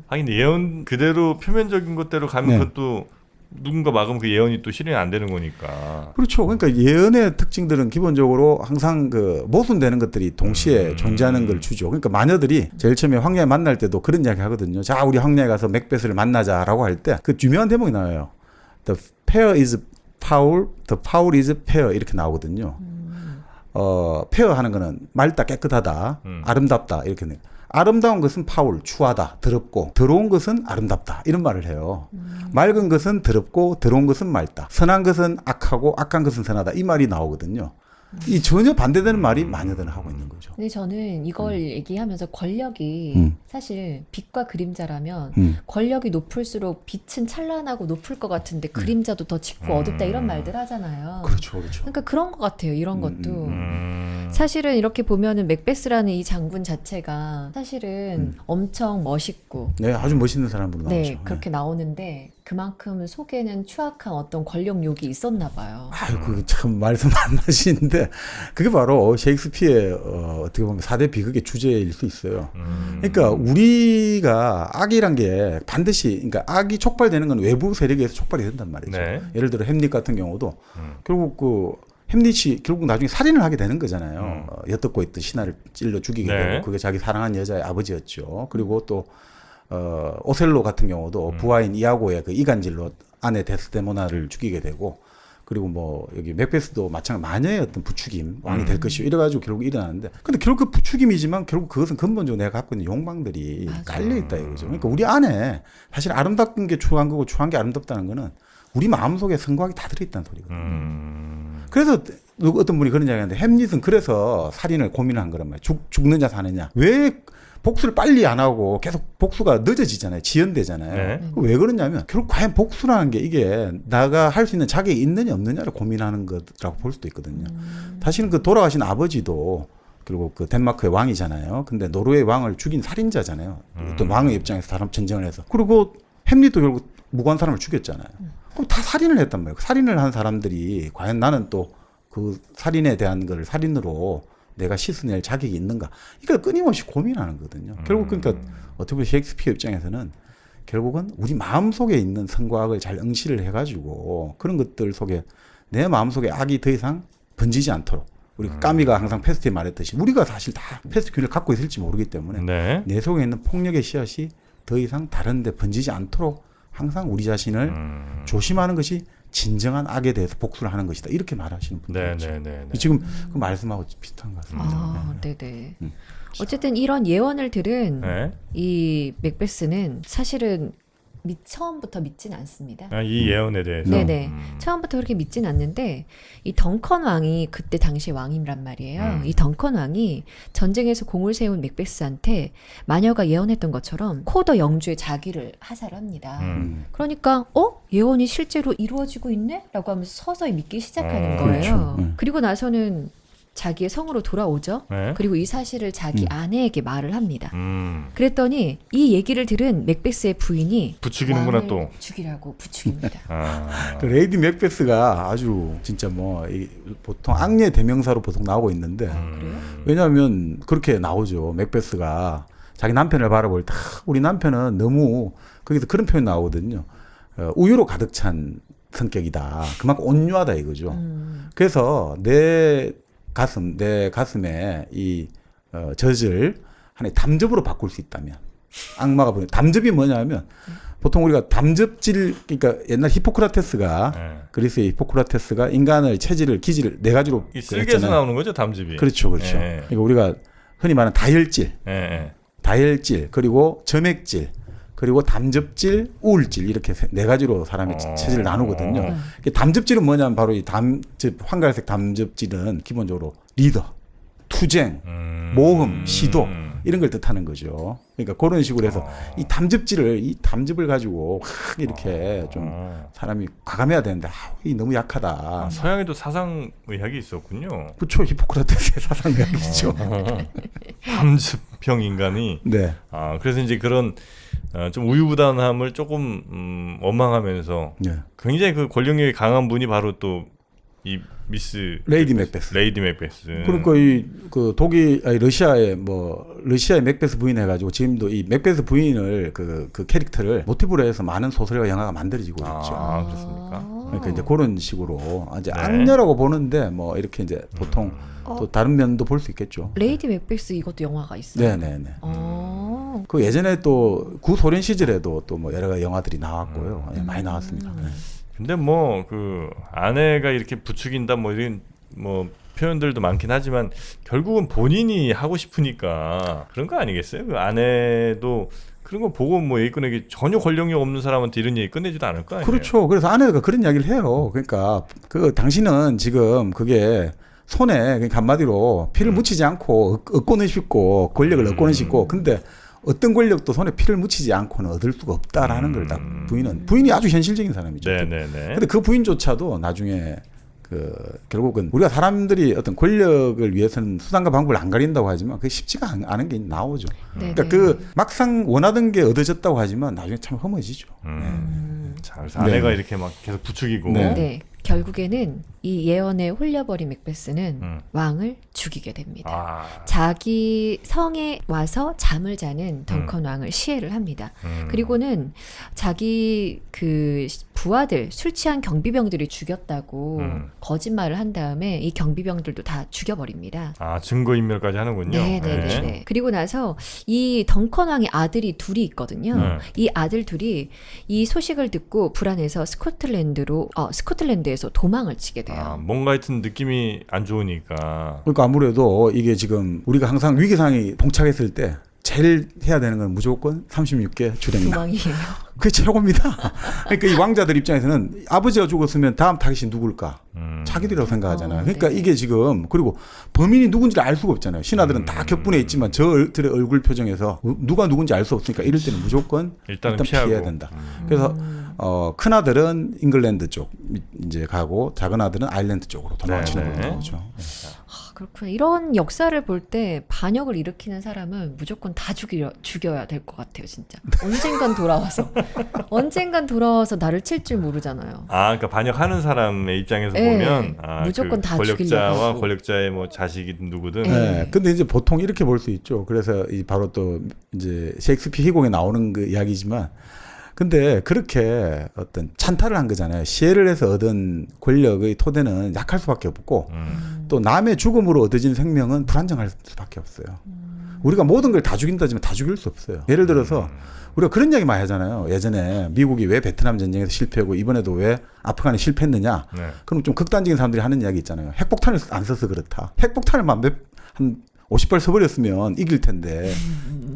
하긴 예언 그대로 표면적인 것대로 가면 네. 그것도 누군가 막으면 그 예언이 또 실현이 안 되는 거니까. 그렇죠. 그러니까 예언의 특징들은 기본적으로 항상 그 모순되는 것들이 동시에 존재하는 걸 주죠. 그러니까 마녀들이 제일 처음에 황야에 만날 때도 그런 이야기 하거든요. 자, 우리 황야에 가서 맥베스를 만나자라고 할 때 그 유명한 대목이 나와요. The fair is foul, the foul is fair 이렇게 나오거든요. fair 하는 거는 맑다, 깨끗하다, 아름답다 이렇게. 아름다운 것은 파울, 추하다, 더럽고 더러운 것은 아름답다 이런 말을 해요. 맑은 것은 더럽고 더러운 것은 맑다. 선한 것은 악하고 악한 것은 선하다 이 말이 나오거든요. 이 전혀 반대되는 말이 마녀들은 하고 있는 거죠. 근데 저는 이걸 얘기하면서 권력이 사실 빛과 그림자라면 권력이 높을수록 빛은 찬란하고 높을 것 같은데 그림자도 더 짙고 어둡다 이런 말들 하잖아요. 그렇죠, 그렇죠. 그러니까 그런 것 같아요. 이런 것도. 사실은 이렇게 보면은 맥베스라는 이 장군 자체가 사실은 엄청 멋있고 네, 아주 멋있는 사람으로 나오죠. 네, 그렇게 나오는데 그만큼 속에는 추악한 어떤 권력욕이 있었나 봐요. 아이고 참 말씀 안 하시는데 그게 바로 셰익스피어의 어떻게 보면 4대 비극의 주제일 수 있어요. 그러니까 우리가 악이란 게 반드시 그러니까 악이 촉발되는 건 외부 세력에 의해서 촉발이 된단 말이죠. 네. 예를 들어 햄릿 같은 경우도 결국 그 햄릿이 결국 나중에 살인을 하게 되는 거잖아요. 엿듣고 있던 신하를 찔러 죽이게 네. 되고 그게 자기 사랑한 여자의 아버지였죠. 그리고 또 오셀로 같은 경우도 부하인 이아고의 그 이간질로 아내 데스데모나를 죽이게 되고 그리고 뭐 여기 맥베스도 마찬가지 마녀의 어떤 부추김 왕이 될 것이요 이래가지고 결국 일어나는데 근데 결국 그 부추김이지만 결국 그것은 근본적으로 내가 갖고 있는 욕망들이 깔려 있다 이거죠. 그러니까 우리 안에 사실 아름답은 게 추한 거고 추한 게 아름답다는 거는 우리 마음속에 성곽이 다 들어있다는 소리거든요. 그래서 어떤 분이 그런 이야기하는데 햄릿은 그래서 살인을 고민한 거란 말이에요. 죽느냐 사느냐. 왜 복수를 빨리 안 하고 계속 복수가 늦어지잖아요. 지연되잖아요. 네. 왜 그러냐면 결국 과연 복수라는 게 이게 나가 할 수 있는 자격이 있느냐 없느냐를 고민하는 거라고 볼 수도 있거든요. 사실은 그 돌아가신 아버지도 결국 그 덴마크의 왕이잖아요. 근데 노르웨이 왕을 죽인 살인자잖아요. 어떤 왕의 입장에서 사람 전쟁을 해서. 그리고 햄릿도 결국 무고한 사람을 죽였잖아요. 그럼 다 살인을 했단 말이에요. 살인을 한 사람들이 과연 나는 또 그 살인에 대한 걸 살인으로 내가 씻어낼 자격이 있는가? 이걸 끊임없이 고민하는 거거든요. 결국 그러니까 어떻게 보면 셰익스피어 입장에서는 결국은 우리 마음속에 있는 선과악을 잘 응시를 해가지고 그런 것들 속에 내 마음속에 악이 더 이상 번지지 않도록 우리 까미가 항상 패스트에 말했듯이 우리가 사실 다 패스트 균을 갖고 있을지 모르기 때문에 네. 내 속에 있는 폭력의 씨앗이 더 이상 다른 데 번지지 않도록 항상 우리 자신을 조심하는 것이 진정한 악에 대해서 복수를 하는 것이다. 이렇게 말하시는 분들 있죠. 네네네. 지금 그 말씀하고 비슷한 것 같습니다. 아, 네네. 어쨌든 이런 예언을 들은 네. 이 맥베스는 사실은 처음부터 믿진 않습니다. 아, 이 예언에 대해서. 네네. 처음부터 그렇게 믿진 않는데 이 덩컨 왕이 그때 당시 왕이란 말이에요. 이 덩컨 왕이 전쟁에서 공을 세운 맥베스한테 마녀가 예언했던 것처럼 코더 영주의 자기를 하사를 합니다. 그러니까 예언이 실제로 이루어지고 있네? 라고 하면서 서서히 믿기 시작하는 거예요. 그렇죠. 그리고 나서는 자기의 성으로 돌아오죠. 네. 그리고 이 사실을 자기 아내에게 말을 합니다. 음. 그랬더니 이 얘기를 들은 맥베스의 부인이 부추기는구나 왕을 또. 죽이라고 부추깁니다. 아. 그 레이디 맥베스가 아주 진짜 보통 악녀의 대명사로 보통 나오고 있는데 그래요? 왜냐하면 그렇게 나오죠. 맥베스가 자기 남편을 바라볼 때 우리 남편은 너무 거기서 그런 표현 나오거든요. 우유로 가득 찬 성격이다. 그만큼 온유하다 이거죠. 그래서 내 가슴에 이 젖을 하나의 담즙으로 바꿀 수 있다면 악마가 보는 담즙이 뭐냐면 보통 우리가 담즙질 그러니까 옛날 히포크라테스가 네. 그리스의 히포크라테스가 인간을 체질을 기질을 네 가지로 이 쓸개에서 그랬잖아요. 나오는 거죠, 담즙이. 그렇죠, 그렇죠. 예. 그러니까 우리가 흔히 말하는 다혈질, 예. 그리고 점액질, 그리고 담즙질, 우울질 이렇게 네 가지로 사람의 체질을 나누거든요. 담즙질은 뭐냐면 바로 이 황갈색 담즙질은 기본적으로 리더, 투쟁, 모험, 시도 이런 걸 뜻하는 거죠. 그러니까 그런 식으로 해서 이 담즙을 가지고 확 이렇게 좀 사람이 과감해야 되는데 이 너무 약하다. 서양에도 사상의학이 있었군요. 그렇죠. 히포크라테스의 사상의학이죠. 담즙형 인간이. 네. 아, 그래서 이제 그런 좀 우유부단함을 조금 원망하면서 네. 굉장히 그 권력력이 강한 분이 바로 또 이 미스 레이디 맥베스. 레이디 맥베스. 그러니까 그 러시아의 맥베스 부인 해가지고 지금도 이 맥베스 부인을 그 캐릭터를 모티브로 해서 많은 소설과 영화가 만들어지고 있죠. 아, 그렇습니까? 그러니까 이제 그런 식으로 이제 네. 악녀라고 보는데 뭐 이렇게 이제 보통 또 다른 면도 볼 수 있겠죠. 레이디 맥베스 이것도 영화가 있어요. 네네네. 어. 그 예전에 또 구소련 시절에도 또 뭐 여러 가지 영화들이 나왔고요. 많이 나왔습니다. 네. 근데 뭐 그 아내가 이렇게 부추긴다 뭐 이런 뭐 표현들도 많긴 하지만 결국은 본인이 하고 싶으니까 그런 거 아니겠어요? 그 아내도 그런 거 보고 뭐 얘기 꺼내기 전혀 권력력 없는 사람한테 이런 얘기 끝내지도 않을 거 아니에요? 그렇죠. 그래서 아내가 그런 이야기를 해요. 그러니까 당신은 지금 그게 손에 그러니까 한마디로 피를 묻히지 않고 얻고는 싶고 권력을 얻고는 싶고 근데 어떤 권력도 손에 피를 묻히지 않고는 얻을 수가 없다라는 걸 다 부인이 아주 현실적인 사람이죠. 네네네. 근데 그 부인조차도 나중에 결국은 우리가 사람들이 어떤 권력을 위해서는 수단과 방법을 안 가린다고 하지만 그게 쉽지가 않은 게 나오죠. 그러니까 그 막상 원하던 게 얻어졌다고 하지만 나중에 참 험해지죠. 자, 그래서 아내가 이렇게 막 계속 부추기고. 네. 결국에는 이 예언에 홀려버린 맥베스는 왕을 죽이게 됩니다. 아. 자기 성에 와서 잠을 자는 덩컨 왕을 시해를 합니다. 그리고는 자기 그 부하들 술 취한 경비병들이 죽였다고 거짓말을 한 다음에 이 경비병들도 다 죽여버립니다. 아, 증거인멸까지 하는군요. 네네네. 그리고 나서 이 덩컨 왕의 아들이 둘이 있거든요. 이 아들 둘이 이 소식을 듣고 불안해서 스코틀랜드에서 도망을 치게 돼요. 아, 뭔가 하여튼 느낌이 안 좋으니까. 그러니까 아무래도 이게 지금 우리가 항상 위기 상황이 봉착했을 때 제일 해야 되는 건 무조건 36개 주랭나. 도망이에요. 그게 최고입니다. 그러니까 이 왕자들 입장에서는 아버지가 죽었으면 다음 타깃이 누굴까? 자기들이라고 생각하잖아요. 그러니까 네. 이게 지금 그리고 범인이 누군지를 알 수가 없잖아요. 신하들은 다 격분해 있지만 저들의 얼굴 표정에서 누가 누군지 알 수 없으니까 이럴 때는 무조건 일단은 일단 피하고. 피해야 된다. 그래서 큰 아들은 잉글랜드 쪽 이제 가고 작은 아들은 아일랜드 쪽으로 도망치는 네네. 거죠. 그렇구나. 이런 역사를 볼 때 반역을 일으키는 사람은 무조건 다 죽여야 될 것 같아요, 진짜. 언젠간 돌아와서 나를 칠 줄 모르잖아요. 아, 그러니까 반역하는 사람의 입장에서 네. 보면 무조건 다 권력자와 죽이려고 하고. 권력자의 뭐 자식이든 누구든 네. 근데 이제 보통 이렇게 볼 수 있죠. 그래서 바로 또 이제 셰익스피어 희곡에 나오는 그 이야기지만 근데 그렇게 어떤 찬탈을 한 거잖아요. 시해를 해서 얻은 권력의 토대는 약할 수밖에 없고 또 남의 죽음으로 얻어진 생명은 불안정할 수밖에 없어요. 우리가 모든 걸 다 죽인다지만 다 죽일 수 없어요. 예를 들어서 우리가 그런 이야기 많이 하잖아요. 예전에 미국이 왜 베트남 전쟁에서 실패하고 이번에도 왜 아프간에 실패했느냐. 네. 그럼 좀 극단적인 사람들이 하는 이야기 있잖아요. 핵폭탄을 안 써서 그렇다. 핵폭탄을 한 50발 써버렸으면 이길 텐데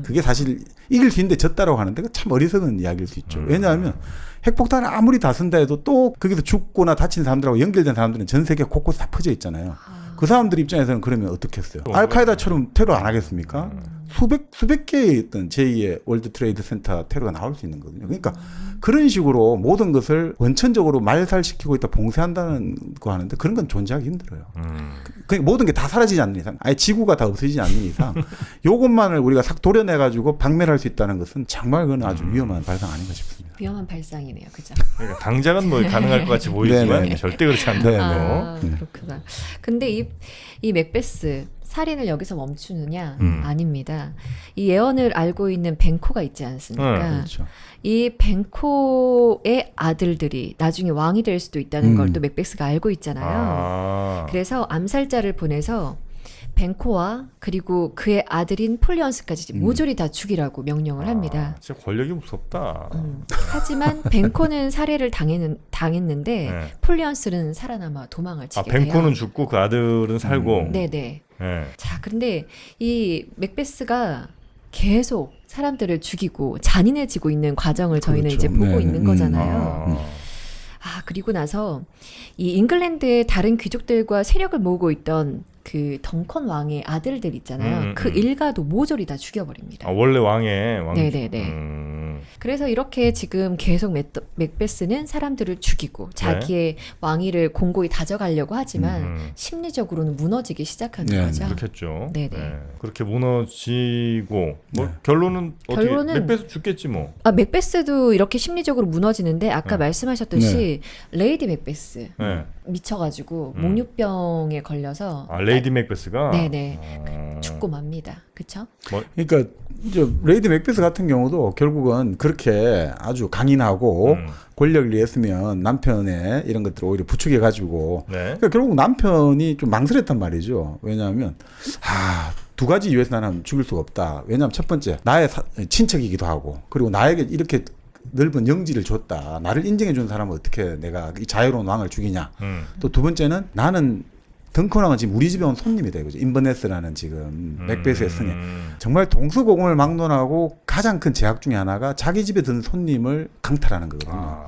그게 사실 이길 수 있는데 졌다라고 하는데 참 어리석은 이야기일 수 있죠. 왜냐하면 핵폭탄을 아무리 다 쓴다 해도 또 거기서 죽거나 다친 사람들하고 연결된 사람들은 전 세계 곳곳에 다 퍼져 있잖아요. 그 사람들 입장에서는 그러면 어떻게 했어요? 알카에다처럼 테러 안 하겠습니까? 수백 개의 어떤 제2의 월드 트레이드 센터 테러가 나올 수 있는 거거든요. 그러니까 그런 식으로 모든 것을 원천적으로 말살시키고 있다 봉쇄한다는 거 하는데 그런 건 존재하기 힘들어요. 그러니까 모든 게 다 사라지지 않는 이상, 아예 지구가 다 없어지지 않는 이상, 요것만을 우리가 싹 도려내가지고 박멸할 수 있다는 것은 정말 그건 아주 위험한 발상 아닌가 싶습니다. 위험한 발상이네요, 그죠? 그러니까 당장은 뭐 가능할 것 같이 보이지만 네네. 절대 그렇지 않다는 네네. 거. 아, 그렇구나. 근데 이 맥베스 살인을 여기서 멈추느냐? 아닙니다. 이 예언을 알고 있는 벤코가 있지 않습니까? 그렇죠. 이 벤코의 아들들이 나중에 왕이 될 수도 있다는 걸 또 맥베스가 알고 있잖아요. 아. 그래서 암살자를 보내서 벤코와 그리고 그의 아들인 폴리언스까지 모조리 다 죽이라고 명령을 합니다. 진짜 권력이 무섭다. 하지만 벤코는 살해를 당했는데 네. 폴리언스는 살아남아 도망을 치게 돼요. 벤코는 죽고 그 아들은 살고. 네네. 네. 자, 그런데 이 맥베스가 계속 사람들을 죽이고 잔인해지고 있는 과정을 저희는 그렇죠. 이제 보고 네. 있는 거잖아요. 그리고 나서 이 잉글랜드의 다른 귀족들과 세력을 모으고 있던 그 덩컨 왕의 아들들 있잖아요. 그 일가도 모조리 다 죽여버립니다. 아, 원래 왕의 왕. 네네네. 그래서 이렇게 지금 계속 맥베스는 사람들을 죽이고 자기의 왕위를 공고히 다져가려고 하지만 심리적으로는 무너지기 시작하는 네, 거죠. 그렇겠죠. 네네. 네. 그렇게 무너지고 뭐 네. 결론은 어떻게 결론은- 맥베스 죽겠지 뭐. 맥베스도 이렇게 심리적으로 무너지는데 아까 네. 말씀하셨듯이 레이디 맥베스 네. 미쳐가지고 목류병에 걸려서 아 레이디 맥베스가. 네네. 어. 죽고 맙니다. 그쵸? 그러니까 이제 레이디 맥베스 같은 경우도 결국은 그렇게 아주 강인하고 권력을 위했으면 남편의 이런 것들을 오히려 부추겨 가지고 네. 그러니까 결국 남편이 좀 망설였단 말이죠. 왜냐하면 두 가지 이유에서 나는 죽일 수가 없다. 왜냐하면 첫 번째 나의 친척이기도 하고 그리고 나에게 이렇게 넓은 영지를 줬다. 나를 인정해 준 사람은 어떻게 내가 이 자유로운 왕을 죽이냐. 또 두 번째는 나는 덩컨 왕은 지금 우리 집에 온 손님이다 이거죠. 인버네스라는 지금 맥베스의 승에 정말 동서고금을 막론하고 가장 큰 제약 중에 하나가 자기 집에 든 손님을 강탈하는 거거든요.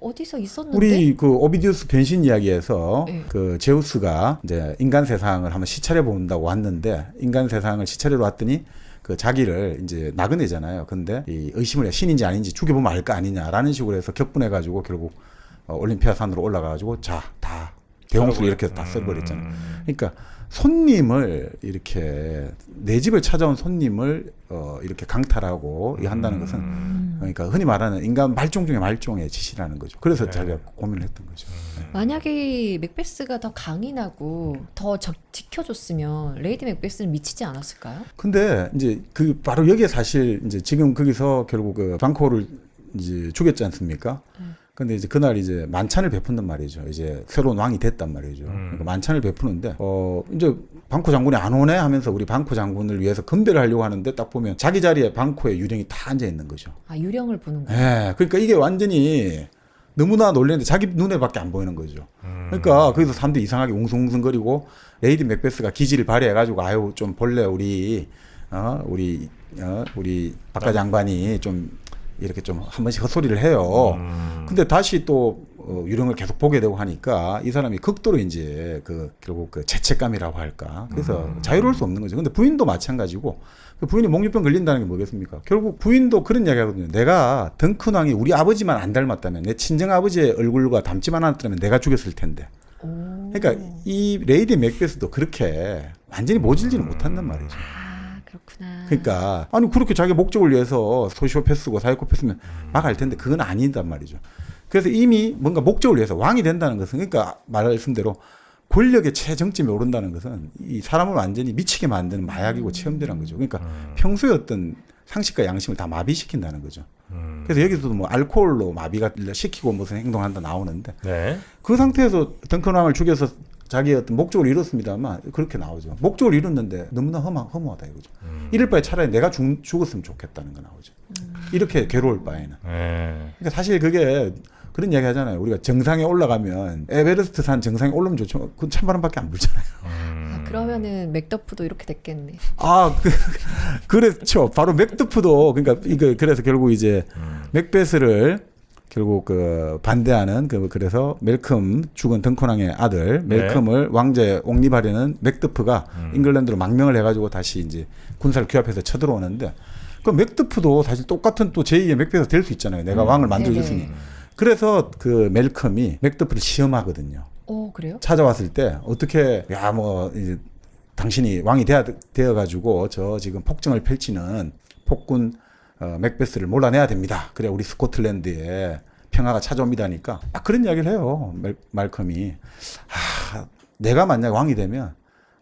어디서 있었는데? 우리 그 오비디우스 변신 이야기에서 네. 그 제우스가 이제 인간 세상을 한번 시찰해 본다고 왔는데 인간 세상을 시찰해 왔더니 그 자기를 이제 나그네잖아요. 근데 이 의심을 해 신인지 아닌지 죽여보면 알 거 아니냐라는 식으로 해서 격분해 가지고 결국 올림피아 산으로 올라가 가지고 다 대홍수를 이렇게 다 써버렸잖아요. 그러니까 손님을 이렇게 내 집을 찾아온 손님을 이렇게 강탈하고 한다는 것은 그러니까 흔히 말하는 인간 말종 중에 말종의 짓이라는 거죠. 그래서 자기가 고민을 했던 거죠. 만약에 맥베스가 더 강인하고 더 지켜줬으면 레이디 맥베스는 미치지 않았을까요? 근데 이제 그 바로 여기에 사실 이제 지금 거기서 결국 그 방코를 이제 죽였지 않습니까? 근데 이제 그날 이제 만찬을 베푼단 말이죠. 이제 새로운 왕이 됐단 말이죠. 그러니까 만찬을 베푸는데 이제 방코 장군이 안 오네 하면서 우리 방코 장군을 위해서 건배를 하려고 하는데 딱 보면 자기 자리에 방코의 유령이 다 앉아 있는 거죠. 아, 유령을 보는 거예요. 예. 그러니까 이게 완전히 너무나 놀랐는데 자기 눈에밖에 안 보이는 거죠. 그러니까 거기서 사람들이 이상하게 웅성웅성거리고 레이디 맥베스가 기지를 발휘해가지고 아유 좀 본래 우리 박가 장관이 좀 이렇게 좀 한 번씩 헛소리를 해요. 근데 다시 또 유령을 계속 보게 되고 하니까 이 사람이 극도로 이제 결국 그 죄책감이라고 할까. 그래서 자유로울 수 없는 거죠. 근데 부인도 마찬가지고 부인이 목류병 걸린다는 게 뭐겠습니까? 결국 부인도 그런 이야기 하거든요. 내가 덩컨 왕이 우리 아버지만 안 닮았다면 내 친정 아버지의 얼굴과 닮지만 않았다면 내가 죽였을 텐데. 그러니까 이 레이디 맥베스도 그렇게 완전히 모질지는 못한단 말이죠. 그렇구나. 그러니까 아니 그렇게 자기 목적을 위해서 소시오패스고 사이코패스면 막 할 텐데 그건 아니단 말이죠. 그래서 이미 뭔가 목적을 위해서 왕이 된다는 것은 그러니까 말씀대로 권력의 최정점에 오른다는 것은 이 사람을 완전히 미치게 만드는 마약이고 체험대라는 거죠. 그러니까 평소의 어떤 상식과 양심을 다 마비시킨다는 거죠. 그래서 여기서도 뭐 알코올로 마비가 시키고 무슨 행동한다 나오는데 네. 그 상태에서 덩컨 왕을 죽여서 자기의 어떤 목적을 이뤘습니다만 그렇게 나오죠. 목적을 이뤘는데 너무나 허무하다 이거죠. 이럴 바에 차라리 내가 죽었으면 좋겠다는 거 나오죠. 이렇게 괴로울 바에는. 네. 그러니까 사실 그게 그런 이야기 하잖아요. 우리가 정상에 올라가면 에베레스트 산 정상에 올라오면 좋죠. 그건 찬바람밖에 안 불잖아요. 아, 그러면은 맥더프도 이렇게 됐겠네. 그렇죠. 바로 맥두프도 그러니까 이거 그래서 결국 이제 맥베스를 결국 그 반대하는 그래서 멜컴 죽은 덩컨왕의 아들 멜컴을 왕자에 옹립하려는 맥두프가 잉글랜드로 망명을 해가지고 다시 이제 군사를 규합해서 쳐들어오는데 그 맥두프도 사실 똑같은 또 제2의 맥베스가 될 수 있잖아요. 내가 왕을 만들어줬으니. 네네. 그래서 그 멜컴이 맥두프를 시험하거든요. 그래요? 찾아왔을 때 어떻게 이제 당신이 왕이 되어가지고 저 지금 폭정을 펼치는 폭군 맥베스를 몰아내야 됩니다. 그래 우리 스코틀랜드에 평화가 찾아옵니다니까 그런 이야기를 해요. 말컴이 내가 만약 왕이 되면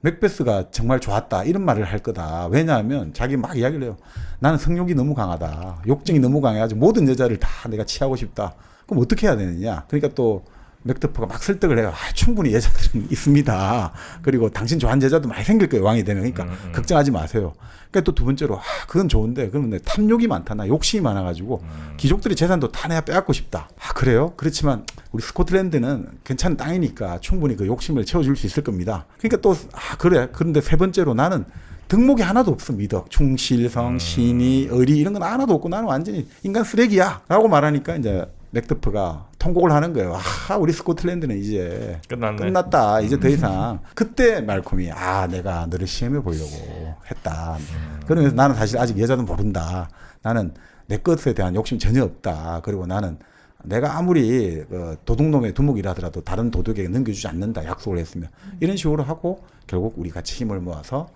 맥베스가 정말 좋았다 이런 말을 할 거다. 왜냐하면 자기 막 이야기를 해요. 나는 성욕이 너무 강하다. 욕정이 너무 강해가지고 모든 여자를 다 내가 취하고 싶다. 그럼 어떻게 해야 되느냐. 그러니까 또 맥두프가 막 설득을 해요. 충분히 여자들은 있습니다. 그리고 당신 좋아하는 여자도 많이 생길 거예요. 왕이 되면. 그러니까 걱정하지 마세요. 그러니까 또 두 번째로 그건 좋은데 그러면 탐욕이 많다. 나 욕심이 많아가지고 귀족들이 재산도 다 내가 빼앗고 싶다. 그래요? 그렇지만 우리 스코틀랜드는 괜찮은 땅이니까 충분히 그 욕심을 채워줄 수 있을 겁니다. 그러니까 또 그래. 그런데 세 번째로 나는 덕목이 하나도 없어. 미덕, 충실성, 신의, 의리 이런 건 하나도 없고 나는 완전히 인간 쓰레기야 라고 말하니까 이제 맥두프가 통곡을 하는 거예요. 우리 스코틀랜드는 이제 끝났다. 이제 더 이상. 그때 말콤이 내가 너를 시험해 보려고 했다. 그러면서 나는 사실 아직 여자도 모른다. 나는 내 것에 대한 욕심 전혀 없다. 그리고 나는 내가 아무리 도둑놈의 두목이라 하더라도 다른 도둑에게 넘겨주지 않는다. 약속을 했으면. 이런 식으로 하고 결국 우리 같이 힘을 모아서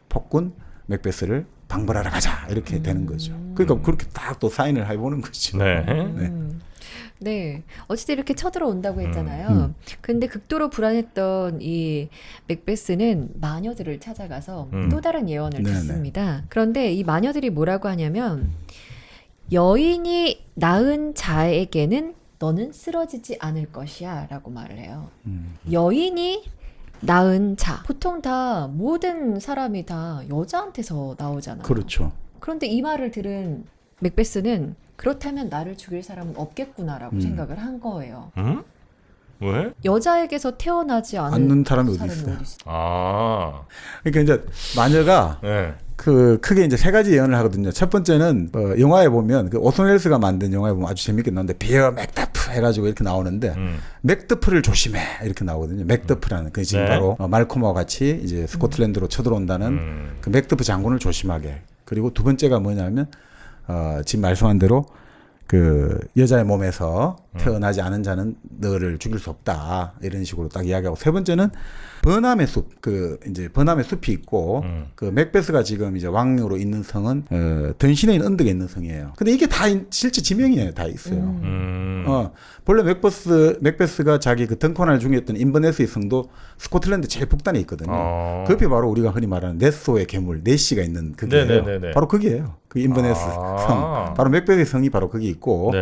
폭군 맥베스를 방불하러 가자. 이렇게 되는 거죠. 그러니까 그렇게 딱 또 사인을 해보는 거죠. 네. 어쨌든 이렇게 쳐들어온다고 했잖아요. 근데 극도로 불안했던 이 맥베스는 마녀들을 찾아가서 또 다른 예언을 듣습니다. 그런데 이 마녀들이 뭐라고 하냐면 여인이 낳은 자에게는 너는 쓰러지지 않을 것이야 라고 말을 해요. 여인이 낳은 자. 보통 다 모든 사람이 다 여자한테서 나오잖아요. 그렇죠. 그런데 이 말을 들은 맥베스는 그렇다면 나를 죽일 사람은 없겠구나라고 생각을 한 거예요. 왜? 여자에게서 태어나지 않는 사람이 어디 사람이 있어요? 어디 있어요? 그러니까 이제 마녀가 크게 이제 세 가지 예언을 하거든요. 첫 번째는 영화에 보면 그 오슨 웰스가 만든 영화에 보면 아주 재밌게 나오는데 비어 맥더프 해가지고 이렇게 나오는데 맥더프를 조심해 이렇게 나오거든요. 맥더프라는 그 지금 바로 말콤하고 같이 이제 스코틀랜드로 쳐들어온다는 그 맥더프 장군을 조심하게. 그리고 두 번째가 뭐냐면 지금 말씀한 대로 그 여자의 몸에서 태어나지 않은 자는 너를 죽일 수 없다 이런 식으로 딱 이야기하고 세 번째는 버남의 숲 이제 버남의 숲이 있고 그 맥베스가 지금 이제 왕으로 있는 성은 던신에 있는 언덕에 있는 성이에요. 근데 이게 다 실제 지명이에요. 다 있어요. 본래 맥베스가 자기 그 덩컨을 중요했던 인버네스의 성도 스코틀랜드 제일 북단에 있거든요. 그 옆에 바로 우리가 흔히 말하는 네소의 괴물 네시가 있는 그게예요. 바로 거기예요. 그 인버네스 성. 바로 맥베스의 성이 바로 거기 있고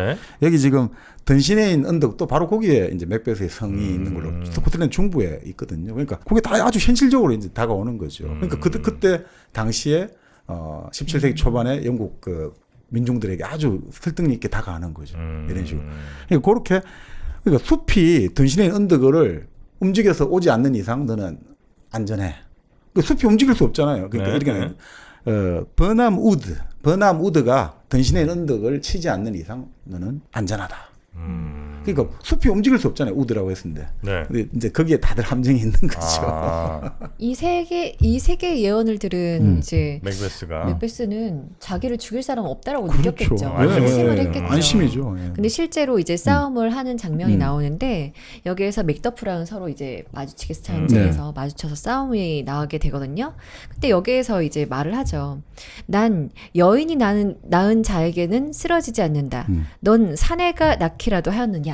여기 지금 던신에 있는 언덕도 바로 거기에 이제 맥베스의 성이 있는 걸로 스코틀랜드 중부에 있거든요. 그러니까 그게 다 아주 현실적으로 이제 다가오는 거죠. 그러니까 그때 당시에 17세기 초반에 영국 그 민중들에게 아주 설득력 있게 다가가는 거죠. 이런 식으로. 그러니까 그러니까 숲이 던신에 있는 언덕을 움직여서 오지 않는 이상 너는 안전해. 그 숲이 움직일 수 없잖아요. 그러니까 이렇게 버남 우드가 던신의 언덕을 치지 않는 이상 너는 안전하다. 그러니까 숲이 움직일 수 없잖아요. 우드라고 했는데. 근데 이제 거기에 다들 함정이 있는 거죠. 이 세 개의 예언을 들은 이제 맥베스가 맥베스는 자기를 죽일 사람 없다라고 그렇죠. 느꼈겠죠. 안심을 안심을 했겠죠. 안심이죠. 근데 실제로 이제 싸움을 하는 장면이 나오는데 여기에서 맥더프랑 서로 이제 마주치겠어 전쟁에서 마주쳐서 싸움이 나오게 되거든요. 그때 여기에서 이제 말을 하죠. 난 여인이 낳은 자에게는 쓰러지지 않는다. 넌 사내가 낳기라도 하였느냐?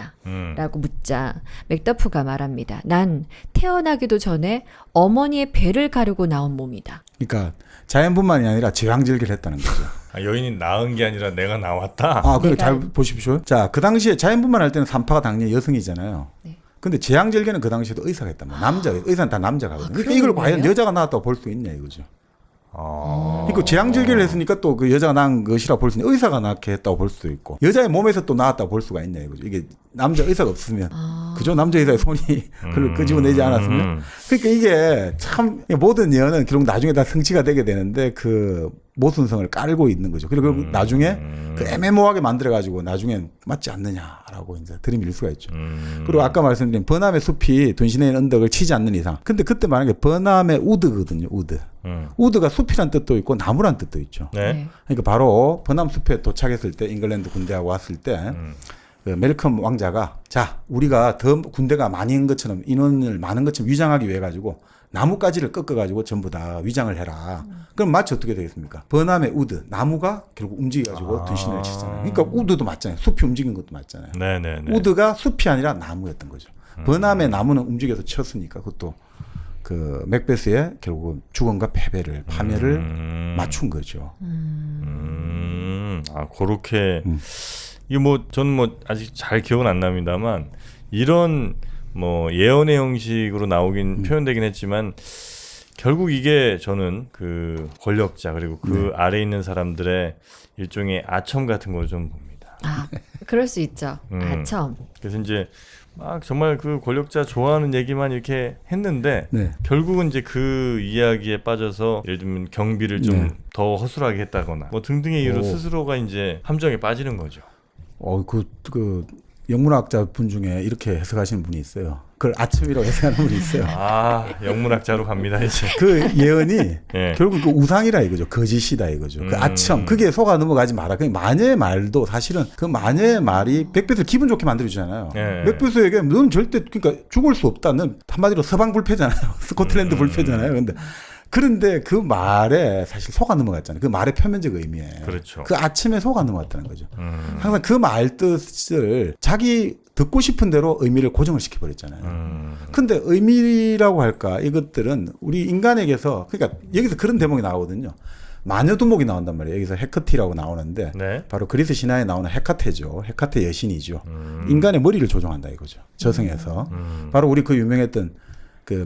라고 묻자 맥더프가 말합니다. 난 태어나기도 전에 어머니의 배를 가르고 나온 몸이다. 그러니까 자연분만이 아니라 제왕절개를 했다는 거죠. 아, 여인이 낳은 게 아니라 내가 나왔다. 아, 그래 내가- 잘 보십시오. 자, 그 당시에 자연분만 할 때는 산파가 당연히 여성이잖아요. 네. 근데 제왕절개는 그 당시에도 의사가 했단 말이야. 남자, 의사는 다 남자가 하거든요. 그러니까 이걸 그런 과연 거예요? 여자가 낳았다고 볼 수 있냐 이거죠. 아. 그러니까 제왕절개를 했으니까 또 그 여자가 낳은 것이라 볼 수 있는, 의사가 낳게 했다고 볼 수도 있고, 여자의 몸에서 또 낳았다고 볼 수가 있냐 이거죠. 이게 남자 의사가 없으면, 그죠? 남자 의사의 손이 그걸 끄집어내지 않았으면. 그러니까 이게 참 모든 예언은 결국 나중에 다 성취가 되게 되는데 그 모순성을 깔고 있는 거죠. 그리고 나중에 그 애매모호하게 만들어가지고 나중엔 맞지 않느냐라고 이제 들이밀 수가 있죠. 그리고 아까 말씀드린 버남의 숲이 둔신의 언덕을 치지 않는 이상. 근데 그때 말한 게 버남의 우드거든요. 우드. 우드가 숲이란 뜻도 있고 나무란 뜻도 있죠. 네. 그러니까 바로 버남 숲에 도착했을 때 잉글랜드 군대하고 왔을 때 그 멜컴 왕자가 자 우리가 더 군대가 많이 인 것처럼 인원을 많은 것처럼 위장하기 위해 가지고 나무가지를 꺾어가지고 전부 다 위장을 해라. 그럼 마치 어떻게 되겠습니까? 버남의 우드 나무가 결국 움직여가지고 둔신을 치잖아요. 그러니까 우드도 맞잖아요. 숲이 움직인 것도 맞잖아요. 네네네. 우드가 숲이 아니라 나무였던 거죠. 버남의 나무는 움직여서 쳤으니까 그것도 그 맥베스의 결국 죽음과 패배를 파멸을 맞춘 거죠. 아, 그렇게 이게 뭐 저는 뭐 아직 잘 기억은 안 납니다만 이런 뭐 예언의 형식으로 나오긴 표현되긴 했지만 결국 이게 저는 그 권력자 그리고 그 아래에 있는 사람들의 일종의 아첨 같은 걸 좀 봅니다. 아, 그럴 수 있죠. 아첨. 그래서 이제 막 정말 그 권력자 좋아하는 얘기만 이렇게 했는데 네. 결국은 이제 그 이야기에 빠져서 예를 들면 경비를 좀 더 허술하게 했다거나 뭐 등등의 이유로 오. 스스로가 이제 함정에 빠지는 거죠. 그 영문학자 분 중에 이렇게 해석하시는 분이 있어요. 그걸 아첨이라고 해석하는 분이 있어요. 아, 영문학자로 갑니다 이제. 그 예언이 예. 결국 그 우상이라 이거죠. 거짓이다 이거죠. 그 아첨. 그게 속아 넘어가지 마라. 그 마녀의 말도 사실은 그 마녀의 말이 맥베스를 기분 좋게 만들어주잖아요. 예. 맥베스에게 넌 절대 그러니까 죽을 수 없다. 는 한마디로 서방 불패잖아요. 스코틀랜드 불패잖아요. 그런데 그 말에 사실 속아 넘어갔잖아요. 그 말의 표면적 의미에. 그렇죠. 그 아침에 속아 넘어갔다는 거죠. 항상 그 말 뜻을 자기 듣고 싶은 대로 의미를 고정을 시켜버렸잖아요. 근데 의미라고 할까 이것들은 우리 인간에게서 그러니까 여기서 그런 대목이 나오거든요. 마녀 두목이 나온단 말이에요. 여기서 헤카티라고 나오는데 네. 바로 그리스 신화에 나오는 헤카테죠. 헤카테 여신이죠. 인간의 머리를 조종한다 이거죠. 저승에서. 바로 우리 그 유명했던 그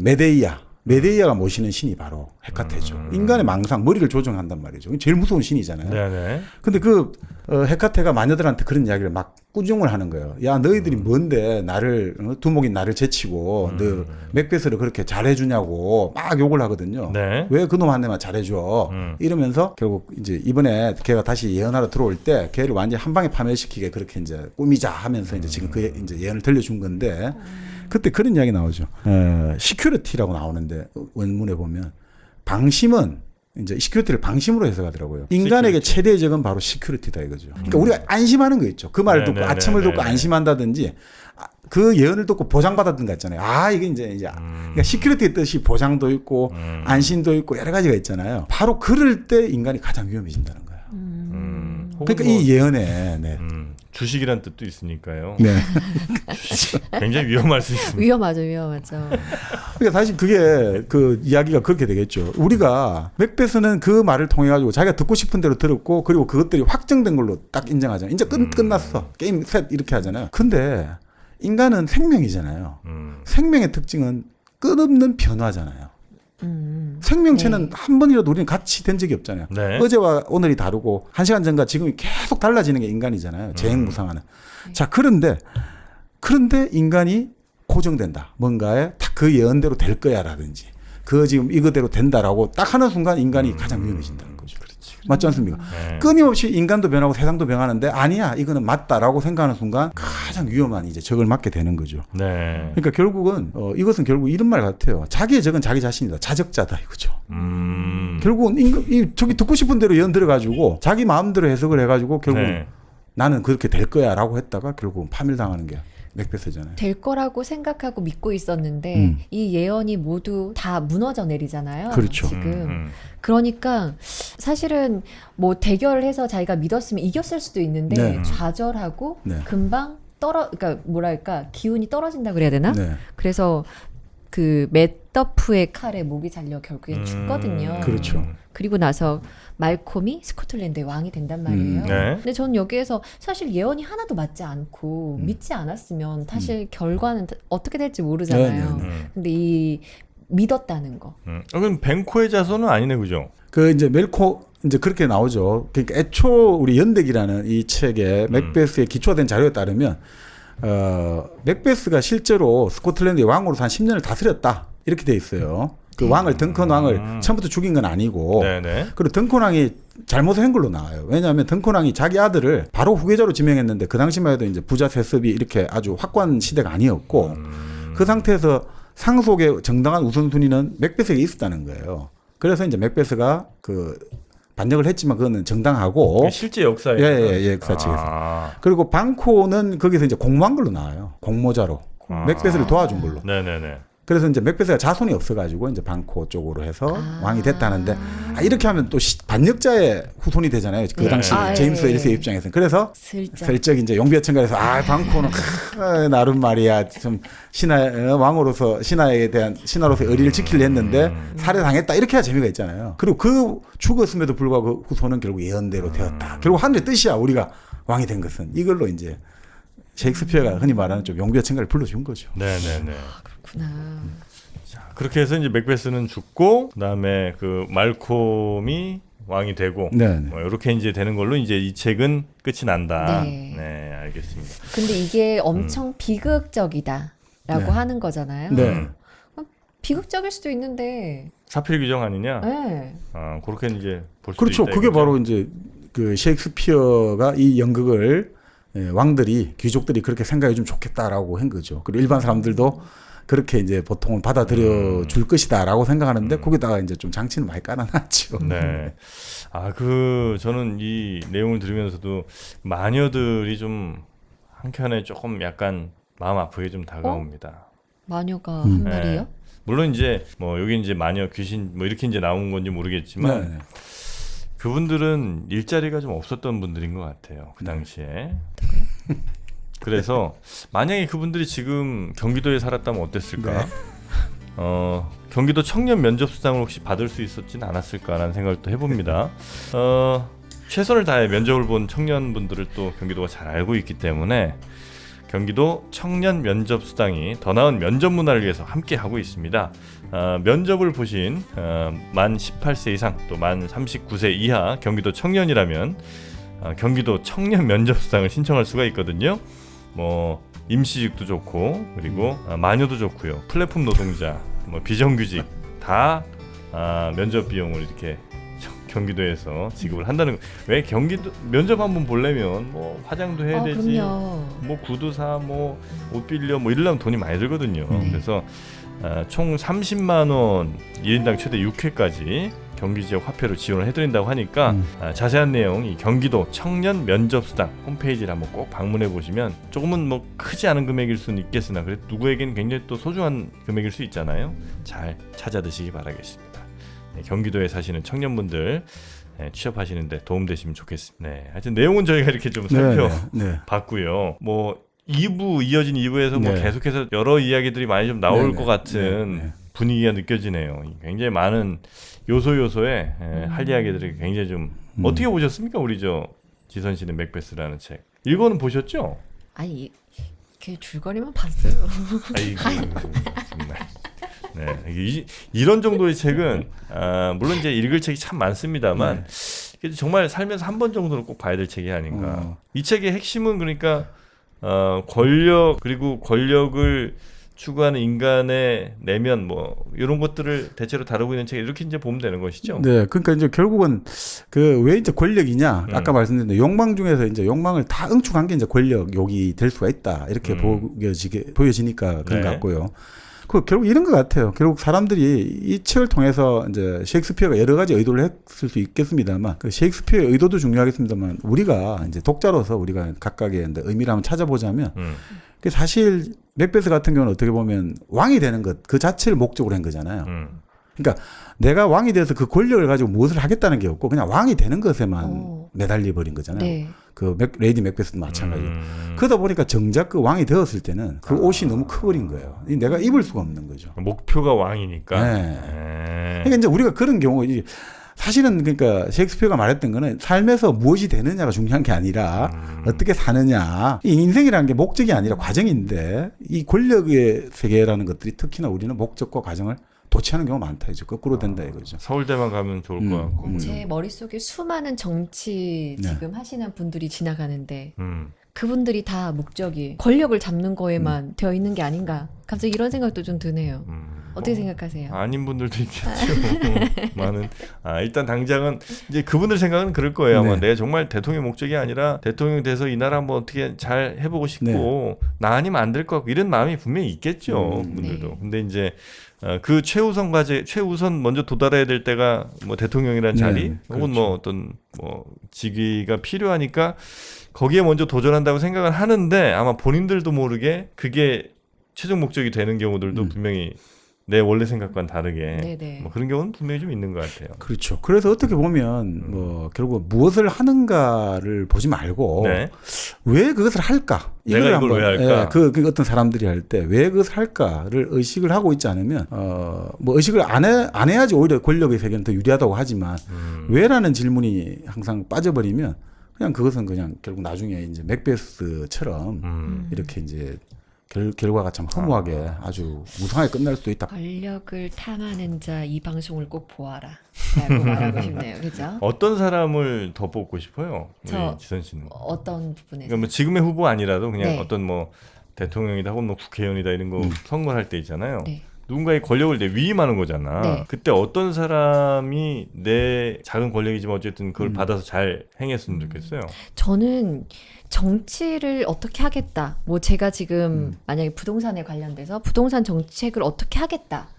메데이아가 모시는 신이 바로 헤카테죠. 인간의 망상, 머리를 조종한단 말이죠. 제일 무서운 신이잖아요. 네네. 근데 그 헤카테가 마녀들한테 그런 이야기를 막 꾸중을 하는 거예요. 야 너희들이 뭔데 나를 두목인 나를 제치고 너 맥베스를 그렇게 잘해주냐고 막 욕을 하거든요. 네. 왜 그놈 한 대만 잘해줘? 이러면서 결국 이제 이번에 걔가 다시 예언하러 들어올 때 걔를 완전히 한 방에 파멸시키게 그렇게 이제 꾸미자 하면서 이제 지금 그 이제 예언을 들려준 건데 그때 그런 이야기 나오죠. 시큐리티라고 나오는데 원문에 보면 방심은 이제 시큐리티를 방심으로 해석하더라고요. 인간에게 최대의 적은 바로 시큐리티다 이거죠. 그러니까 우리가 안심하는 거 있죠. 그 말을 듣고 아침을 듣고 안심한다든지 그 예언을 듣고 보장받았던 거 있잖아요. 아 이게 이제 그러니까 시큐리티의 뜻이 보장도 있고 안심도 있고 여러 가지가 있잖아요. 바로 그럴 때 인간이 가장 위험해진다는 거예요. 그러니까 뭐, 이 예언에 주식이란 뜻도 있으니까요. 네. 굉장히 위험할 수 있습니다. 위험하죠. 그러니까 사실 그게 그 이야기가 그렇게 되겠죠. 우리가 맥베스는 그 말을 통해 가지고 자기가 듣고 싶은 대로 들었고 그리고 그것들이 확정된 걸로 딱 인정하잖아요. 이제 끝났어. 게임 셋 이렇게 하잖아요. 근데 인간은 생명이잖아요. 생명의 특징은 끝없는 변화잖아요. 생명체는 한 번이라도 우리는 같이 된 적이 없잖아요. 네. 어제와 오늘이 다르고 1시간 전과 지금이 계속 달라지는 게 인간이잖아요. 재행무상하는. 자, 그런데 인간이 고정된다. 뭔가에 딱 그 예언대로 될 거야라든지 그 지금 이거대로 된다라고 딱 하는 순간 인간이 가장 위험해진다는 거죠. 맞지 않습니까? 네. 끊임없이 인간도 변하고 세상도 변하는데 아니야 이거는 맞다라고 생각하는 순간 가장 위험한 이제 적을 맞게 되는 거죠. 네. 그러니까 결국은 이것은 결국 이런 말 같아요. 자기의 적은 자기 자신이다. 자적자다 이거죠. 결국은 저기 듣고 싶은 대로 예언 들어가지고 자기 마음대로 해석을 해가지고 결국 네. 나는 그렇게 될 거야라고 했다가 결국은 파멸당하는 게 맥베스잖아요. 될 거라고 생각하고 믿고 있었는데 이 예언이 모두 다 무너져 내리잖아요. 그렇죠. 지금. 그러니까 사실은 뭐 대결을 해서 자기가 믿었으면 이겼을 수도 있는데 네. 좌절하고 네. 금방 그러니까 뭐랄까 기운이 떨어진다 그래야 되나? 네. 그래서 그 맷더프의 칼에 목이 잘려 결국엔 죽거든요. 그렇죠. 그리고 나서 말콤이 스코틀랜드의 왕이 된단 말이에요. 네. 근데 저는 여기에서 사실 예언이 하나도 맞지 않고 믿지 않았으면 사실 결과는 어떻게 될지 모르잖아요. 네, 근데 이 믿었다는 거. 그럼 벤코의 자손은 아니네, 그죠? 그 이제 멜코 이제 그렇게 나오죠. 그러니까 애초 우리 연대기라는 이 책에 맥베스의 기초된 자료에 따르면 맥베스가 실제로 스코틀랜드의 왕으로서 한 10년을 다스렸다 이렇게 돼 있어요. 그 왕을 덩컨 왕을 처음부터 죽인 건 아니고, 네네. 그리고 덩컨 왕이 잘못을 한 걸로 나와요. 왜냐하면 덩컨 왕이 자기 아들을 바로 후계자로 지명했는데 그 당시만 해도 이제 부자 세습이 이렇게 아주 확고한 시대가 아니었고 그 상태에서 상속의 정당한 우선순위는 맥베스에게 있었다는 거예요. 그래서 이제 맥베스가 그 반역을 했지만 그거는 정당하고 실제 역사에. 예, 역사책에서. 그리고 방코는 거기서 이제 공모한 걸로 나와요. 공모자로. 맥베스를 도와준 걸로. 네네네. 그래서 이제 맥베스가 자손이 없어가지고 이제 방코 쪽으로 해서 왕이 됐다는데 이렇게 하면 또 반역자의 후손이 되잖아요. 그 당시 제임스 1세 입장에서는. 그래서 슬쩍 이제 용비어천가에서 방코는 나름 말이야 좀 신하 왕으로서 신하로서 의리를 지키려 했는데 살해당했다 이렇게 해야 재미가 있잖아요. 그리고 그 죽었음에도 불구하고 그 후손은 결국 예언대로 되었다. 결국 하늘의 뜻이야 우리가 왕이 된 것은. 이걸로 이제 셰익스피어가 흔히 말하는 좀 용비어천가를 불러준 거죠. 네네네. 그렇구나. 자, 그렇게 해서 이제 맥베스는 죽고 그다음에 그 말콤이 왕이 되고 뭐 이렇게 이제 되는 걸로 이제 이 책은 끝이 난다. 네, 알겠습니다. 근데 이게 엄청 비극적이다라고 하는 거잖아요. 네. 비극적일 수도 있는데 사필 규정 아니냐? 네. 그렇게 이제 볼 수도 그렇죠. 있다. 그게 이거죠? 바로 이제 그 셰익스피어가 이 연극을 왕들이 귀족들이 그렇게 생각해 주면 좋겠다라고 한 거죠. 그리고 일반 사람들도 그렇게 이제 보통은 받아들여 줄 것이다라고 생각하는데 거기다가 이제 좀 장치는 많이 깔아놨죠. 네. 저는 이 내용을 들으면서도 마녀들이 좀 한켠에 조금 약간 마음 아프게 좀 다가옵니다. 마녀가 한 마리요? 물론 이제 뭐 여기 이제 마녀, 귀신 뭐 이렇게 이제 나온 건지 모르겠지만 그분들은 일자리가 좀 없었던 분들인 것 같아요. 그 당시에. 그래서 만약에 그분들이 지금 경기도에 살았다면 어땠을까? 경기도 청년 면접수당을 혹시 받을 수 있었진 않았을까라는 생각을 또 해봅니다. 최선을 다해 면접을 본 청년분들을 또 경기도가 잘 알고 있기 때문에 경기도 청년 면접수당이 더 나은 면접 문화를 위해서 함께 하고 있습니다. 면접을 보신 만 18세 이상 또 만 39세 이하 경기도 청년이라면 경기도 청년 면접수당을 신청할 수가 있거든요. 뭐 임시직도 좋고 그리고 마녀도 좋고요. 플랫폼 노동자, 뭐 비정규직 다 면접 비용을 이렇게 경기도에서 지급을 한다는 거. 왜 경기도 면접 한번 보려면 뭐 화장도 해야 되지, 그럼요. 뭐 구두 사, 뭐 옷 빌려, 뭐 이러려면 돈이 많이 들거든요. 그래서 총 30만 원 1인당 최대 6회까지 경기 지역 화폐로 지원을 해드린다고 하니까 자세한 내용 이 경기도 청년 면접수당 홈페이지를 한번 꼭 방문해 보시면 조금은 뭐 크지 않은 금액일 수는 있겠으나 그래도 누구에게는 굉장히 또 소중한 금액일 수 있잖아요. 잘 찾아드시기 바라겠습니다. 네, 경기도에 사시는 청년분들 취업하시는데 도움되시면 좋겠습니다. 네, 하여튼 내용은 저희가 이렇게 좀 살펴봤고요. 뭐 2부 이어진 2부에서 뭐 계속해서 여러 이야기들이 많이 좀 나올 것 같은 분위기가 느껴지네요. 굉장히 많은 요소에 할 이야기들이 굉장히 좀 어떻게 보셨습니까? 우리 지선 씨는 맥베스라는 책 읽어는 보셨죠? 아니 이렇게 줄거리만 봤어요. 아이고 정말. 네, 이런 정도의 책은 물론 이제 읽을 책이 참 많습니다만 정말 살면서 한 번 정도는 꼭 봐야 될 책이 아닌가. 이 책의 핵심은 그러니까 권력 그리고 권력을 추구하는 인간의 내면 뭐 이런 것들을 대체로 다루고 있는 책 이렇게 이제 보면 되는 것이죠. 네, 그러니까 이제 결국은 그 왜 이제 권력이냐 아까 말씀드린 욕망 중에서 이제 욕망을 다 응축한 게 이제 권력욕이 될 수가 있다 이렇게 보여지니까 그런 것 같고요. 그 결국 이런 것 같아요. 결국 사람들이 이 책을 통해서 이제 셰익스피어가 여러 가지 의도를 했을 수 있겠습니다만 그 셰익스피어의 의도도 중요하겠습니다만 우리가 이제 독자로서 우리가 각각의 의미를 한번 찾아보자면 사실 맥베스 같은 경우는 어떻게 보면 왕이 되는 것 그 자체를 목적으로 한 거잖아요. 그러니까 내가 왕이 돼서 그 권력을 가지고 무엇을 하겠다는 게 없고 그냥 왕이 되는 것에만 매달려 버린 거잖아요. 네. 그 레이디 맥베스도 마찬가지고. 그러다 보니까 정작 그 왕이 되었을 때는 그 옷이 너무 커버린 거예요. 내가 입을 수가 없는 거죠. 목표가 왕이니까. 네. 그러니까 이제 우리가 그런 경우 사실은 그러니까 셰익스피어가 말했던 거는 삶에서 무엇이 되느냐가 중요한 게 아니라 어떻게 사느냐. 이 인생이라는 게 목적이 아니라 과정인데 이 권력의 세계라는 것들이 특히나 우리는 목적과 과정을 도취하는 경우가 많다 이죠. 거꾸로 된다 이거죠. 서울대만 가면 좋을 것 같고. 제 머릿속에 수많은 정치 지금 하시는 분들이 지나가는데 그분들이 다 목적이 권력을 잡는 거에만 되어 있는 게 아닌가. 갑자기 이런 생각도 좀 드네요. 어떻게 생각하세요? 아닌 분들도 있겠죠. 많은. 일단 당장은 이제 그분들 생각은 그럴 거예요. 아마 네. 내가 정말 대통령 목적이 아니라 대통령 돼서 이 나라 한번 어떻게 잘 해보고 싶고 나 아니면 안 될 것 같고 이런 마음이 분명히 있겠죠. 분들도. 네. 근데 이제 그 최우선 과제, 최우선 먼저 도달해야 될 때가 뭐 대통령이라는 자리, 혹은 그렇죠. 뭐 어떤 뭐 직위가 필요하니까 거기에 먼저 도전한다고 생각을 하는데 아마 본인들도 모르게 그게 최종 목적이 되는 경우들도 분명히 내 원래 생각과는 다르게 네네. 뭐 그런 경우는 분명히 좀 있는 것 같아요. 그렇죠. 그래서 어떻게 보면 뭐 결국 무엇을 하는가를 보지 말고 왜 그것을 할까? 내가 이걸 왜 할까? 그 어떤 사람들이 할 때 왜 그것을 할까를 의식을 하고 있지 않으면 뭐 의식을 안 해야지 오히려 권력의 세계는 더 유리하다고 하지만 왜라는 질문이 항상 빠져버리면 그냥 그것은 그냥 결국 나중에 이제 맥베스처럼 이렇게 이제 결과가 참 허무하게 아주 무상하게 끝날 수도 있다. 권력을 탐하는 자 이 방송을 꼭 보아라 라고 말하고 싶네요. 그죠? 어떤 사람을 더 뽑고 싶어요? 우리 지선 씨는. 어떤 부분에서? 그러니까 뭐 지금의 후보 아니라도 그냥 네. 어떤 뭐 대통령이다 혹은 뭐 국회의원이다 이런 거 선거할 때 있잖아요. 네. 누군가의 권력을 내 위임하는 거잖아. 네. 그때 어떤 사람이 내 작은 권력이지만 어쨌든 그걸 받아서 잘 행했으면 좋겠어요. 저는 정치를 어떻게 하겠다. 뭐 제가 지금 만약에 부동산에 관련돼서 부동산 정책을 어떻게 하겠다.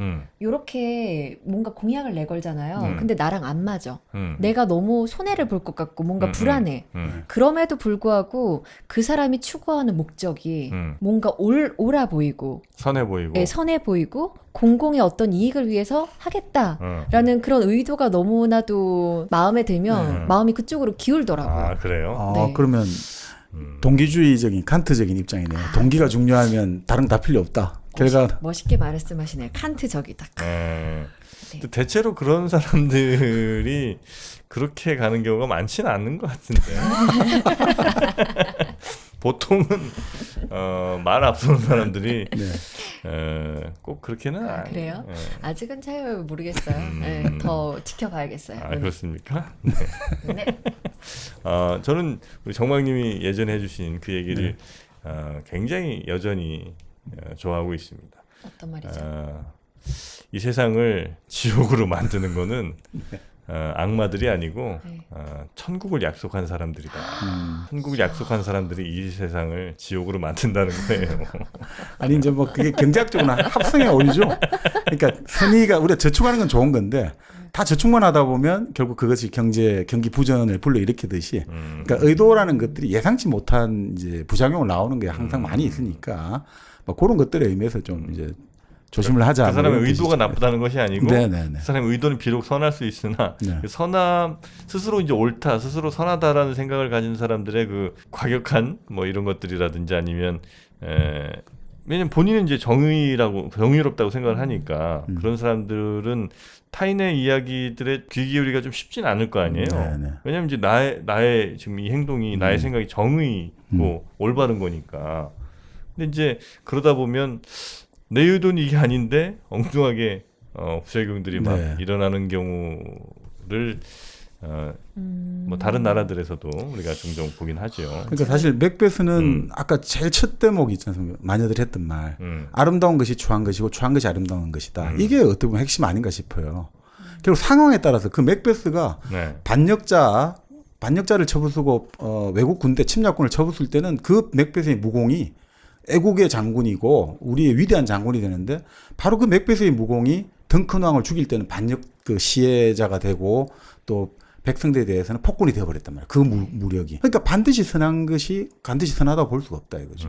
요렇게 뭔가 공약을 내걸잖아요. 근데 나랑 안 맞아. 내가 너무 손해를 볼 것 같고 뭔가 불안해. 그럼에도 불구하고 그 사람이 추구하는 목적이 뭔가 옳아 보이고 선해 보이고. 네, 선해 보이고 공공의 어떤 이익을 위해서 하겠다라는 그런 의도가 너무나도 마음에 들면 마음이 그쪽으로 기울더라고요. 아, 그래요? 네. 그러면 동기주의적인 칸트적인 입장이네요. 동기가 중요하면 다른 다 필요 없다. 결과 멋있게 말씀하시네요. 칸트적이다. 네. 네. 대체로 그런 사람들이 그렇게 가는 경우가 많지는 않는 것 같은데. 보통은 말 앞서는 사람들이 꼭 그렇게는 그래요? 네. 아직은 잘 모르겠어요. 네, 더 지켜봐야겠어요. 그렇습니까? 네. 네. 저는 우리 정박님이 예전에 해주신 그 얘기를 굉장히 여전히 좋아하고 있습니다. 어떤 말이죠? 이 세상을 지옥으로 만드는 거는 악마들이 아니고 천국을 약속한 사람들이다. 천국을 약속한 사람들이 이 세상을 지옥으로 만든다는 거예요. 아니 이제 뭐 그게 경제학적으로 합성에 어울리죠. 그러니까 선의가 우리가 저축하는 건 좋은 건데 다 저축만 하다 보면 결국 그것이 경기 부전을 불러일으키듯이 그러니까 의도라는 것들이 예상치 못한 이제 부작용을 나오는 게 항상 많이 있으니까 뭐 그런 것들에 의미해서 좀 이제 조심을 하자. 그 사람의 의도가 나쁘다는 것이 아니고 네네네. 그 사람의 의도는 비록 선할 수 있으나 네. 그 선함 스스로 이제 옳다, 스스로 선하다라는 생각을 가진 사람들의 그 과격한 뭐 이런 것들이라든지 아니면 왜냐면 본인은 이제 정의롭다고 생각을 하니까 그런 사람들은 타인의 이야기들에 귀 기울이기가 좀 쉽진 않을 거 아니에요. 네네. 왜냐면 이제 나의 지금 이 행동이 나의 생각이 정의고 올바른 거니까. 근데 이제 그러다 보면 내 의도는 이게 아닌데 엉뚱하게 부작용들이 막 일어나는 경우를 뭐 다른 나라들에서도 우리가 종종 보긴 하죠. 그러니까 사실 맥베스는 아까 제일 첫 대목이 있지 않습니까? 마녀들이 했던 말. 아름다운 것이 추한 것이고 추한 것이 아름다운 것이다. 이게 어떻게 보면 핵심 아닌가 싶어요. 결국 상황에 따라서 그 맥베스가 반역자를 쳐부수고 외국 군대 침략군을 쳐부술 때는 그 맥베스의 무공이 애국의 장군이고 우리의 위대한 장군이 되는데 바로 그 맥베스의 무공이 덩컨 왕을 죽일 때는 반역 그 시해자가 되고 또 백성들에 대해서는 폭군이 되어버렸단 말이에요. 그 무력이. 그러니까 반드시 선한 것이 반드시 선하다고 볼 수가 없다 이거죠.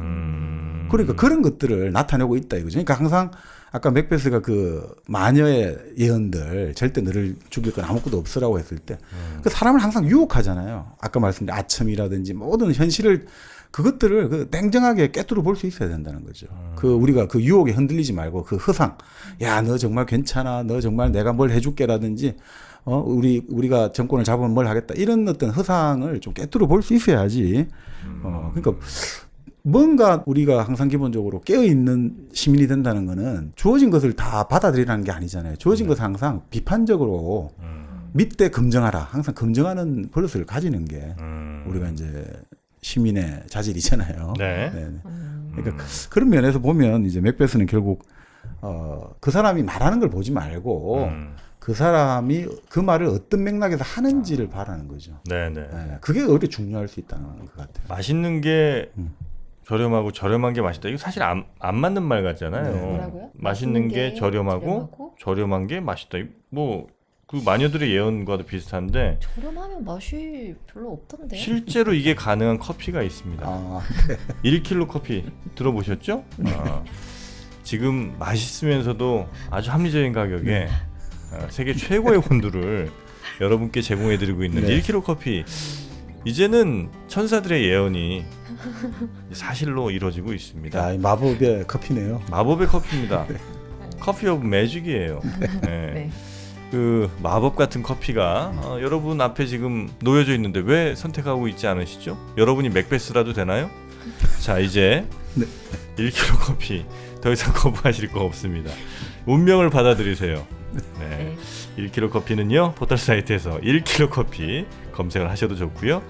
그러니까 그런 것들을 나타내고 있다 이거죠. 그러니까 항상 아까 맥베스가 그 마녀의 예언들 절대 너를 죽일 건 아무것도 없으라고 했을 때 그 사람을 항상 유혹하잖아요. 아까 말씀드린 아첨이라든지 모든 현실을 그것들을 그 냉정하게 꿰뚫어 볼 수 있어야 된다는 거죠. 그 우리가 그 유혹에 흔들리지 말고 그 허상, 야 너 정말 괜찮아, 너 정말 내가 뭘 해줄게라든지 우리가 정권을 잡으면 뭘 하겠다 이런 어떤 허상을 좀 꿰뚫어 볼 수 있어야지. 그러니까. 뭔가 우리가 항상 기본적으로 깨어있는 시민이 된다는 거는 주어진 것을 다 받아들이라는 게 아니잖아요. 주어진 것을 항상 비판적으로 밑대 검증하라. 항상 검증하는 버릇을 가지는 게 우리가 이제 시민의 자질이잖아요. 네. 네네. 그러니까 그런 면에서 보면 이제 맥베스는 결국 그 사람이 말하는 걸 보지 말고 그 사람이 그 말을 어떤 맥락에서 하는지를 바라는 거죠. 네네. 네. 그게 오히려 중요할 수 있다는 것 같아요. 맛있는 게 저렴하고 저렴한 게 맛있다. 이거 사실 안 맞는 말 같잖아요. 네. 뭐라고요? 맛있는 게 저렴하고 저렴한 게 맛있다. 뭐 그 마녀들의 예언과도 비슷한데 저렴하면 맛이 별로 없던데. 실제로 이게 가능한 커피가 있습니다. 아, 1kg 커피 들어보셨죠? 지금 맛있으면서도 아주 합리적인 가격에 세계 최고의 온도를 여러분께 제공해드리고 있는 네. 1kg 커피. 이제는 천사들의 예언이 사실로 이루어지고 있습니다. 야, 이 마법의 커피네요. 마법의 커피입니다. 커피 오브 매직이에요. 네. 네. 그 마법 같은 커피가 여러분 앞에 지금 놓여져 있는데 왜 선택하고 있지 않으시죠? 여러분이 맥베스라도 되나요? 자, 이제 네. 1kg 커피 더 이상 거부하실 거 없습니다. 운명을 받아들이세요. 네. 1kg 커피는요, 포털 사이트에서 1kg 커피 검색을 하셔도 좋고요.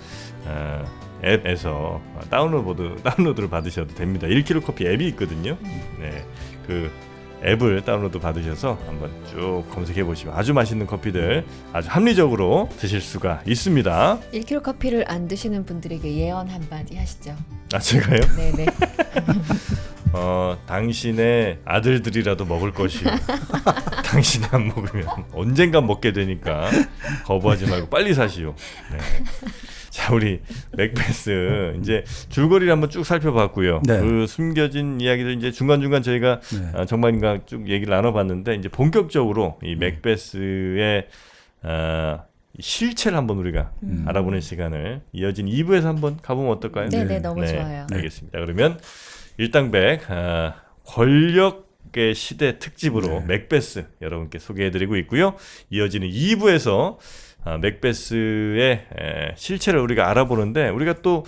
앱에서 다운로드를 받으셔도 됩니다. 1kg 커피 앱이 있거든요. 네, 그 앱을 다운로드 받으셔서 한번 쭉 검색해 보시면 아주 맛있는 커피들 아주 합리적으로 드실 수가 있습니다. 1kg 커피를 안 드시는 분들에게 예언 한마디 하시죠. 아, 제가요? 네네. 당신의 아들들이라도 먹을 것이요. 당신이 안 먹으면 언젠간 먹게 되니까 거부하지 말고 빨리 사시오. 네. 자, 우리 맥베스 이제 줄거리를 한번 쭉 살펴봤고요. 네. 그 숨겨진 이야기들 이제 중간중간 저희가 네. 정말인가 쭉 얘기를 나눠봤는데 이제 본격적으로 이 맥베스의 실체를 한번 우리가 알아보는 시간을 이어진 2부에서 한번 가보면 어떨까요? 네네, 너무 좋아요. 알겠습니다. 그러면 일당백 권력의 시대 특집으로 맥베스 여러분께 소개해드리고 있고요. 이어지는 2부에서 맥베스의 실체를 우리가 알아보는데 우리가 또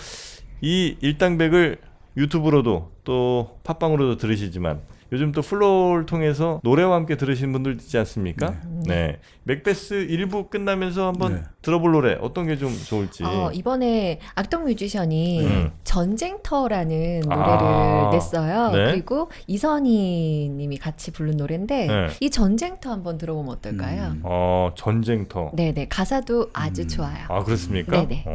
이 일당백을 유튜브로도 또 팟빵으로도 들으시지만 요즘 또 플로우를 통해서 노래와 함께 들으시는 분들 있지 않습니까? 네. 맥베스 1부 끝나면서 한번 들어볼 노래 어떤 게 좀 좋을지. 이번에 악동 뮤지션이 전쟁터라는 노래를 냈어요. 네. 그리고 이선희 님이 같이 부른 노래인데 네. 이 전쟁터 한번 들어보면 어떨까요? 전쟁터. 네네. 가사도 아주 좋아요. 아, 그렇습니까? 네네.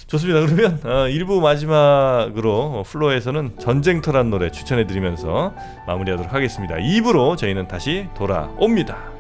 좋습니다. 그러면 1부 마지막으로 플로어에서는 전쟁터란 노래 추천해드리면서 마무리하도록 하겠습니다. 2부로 저희는 다시 돌아옵니다.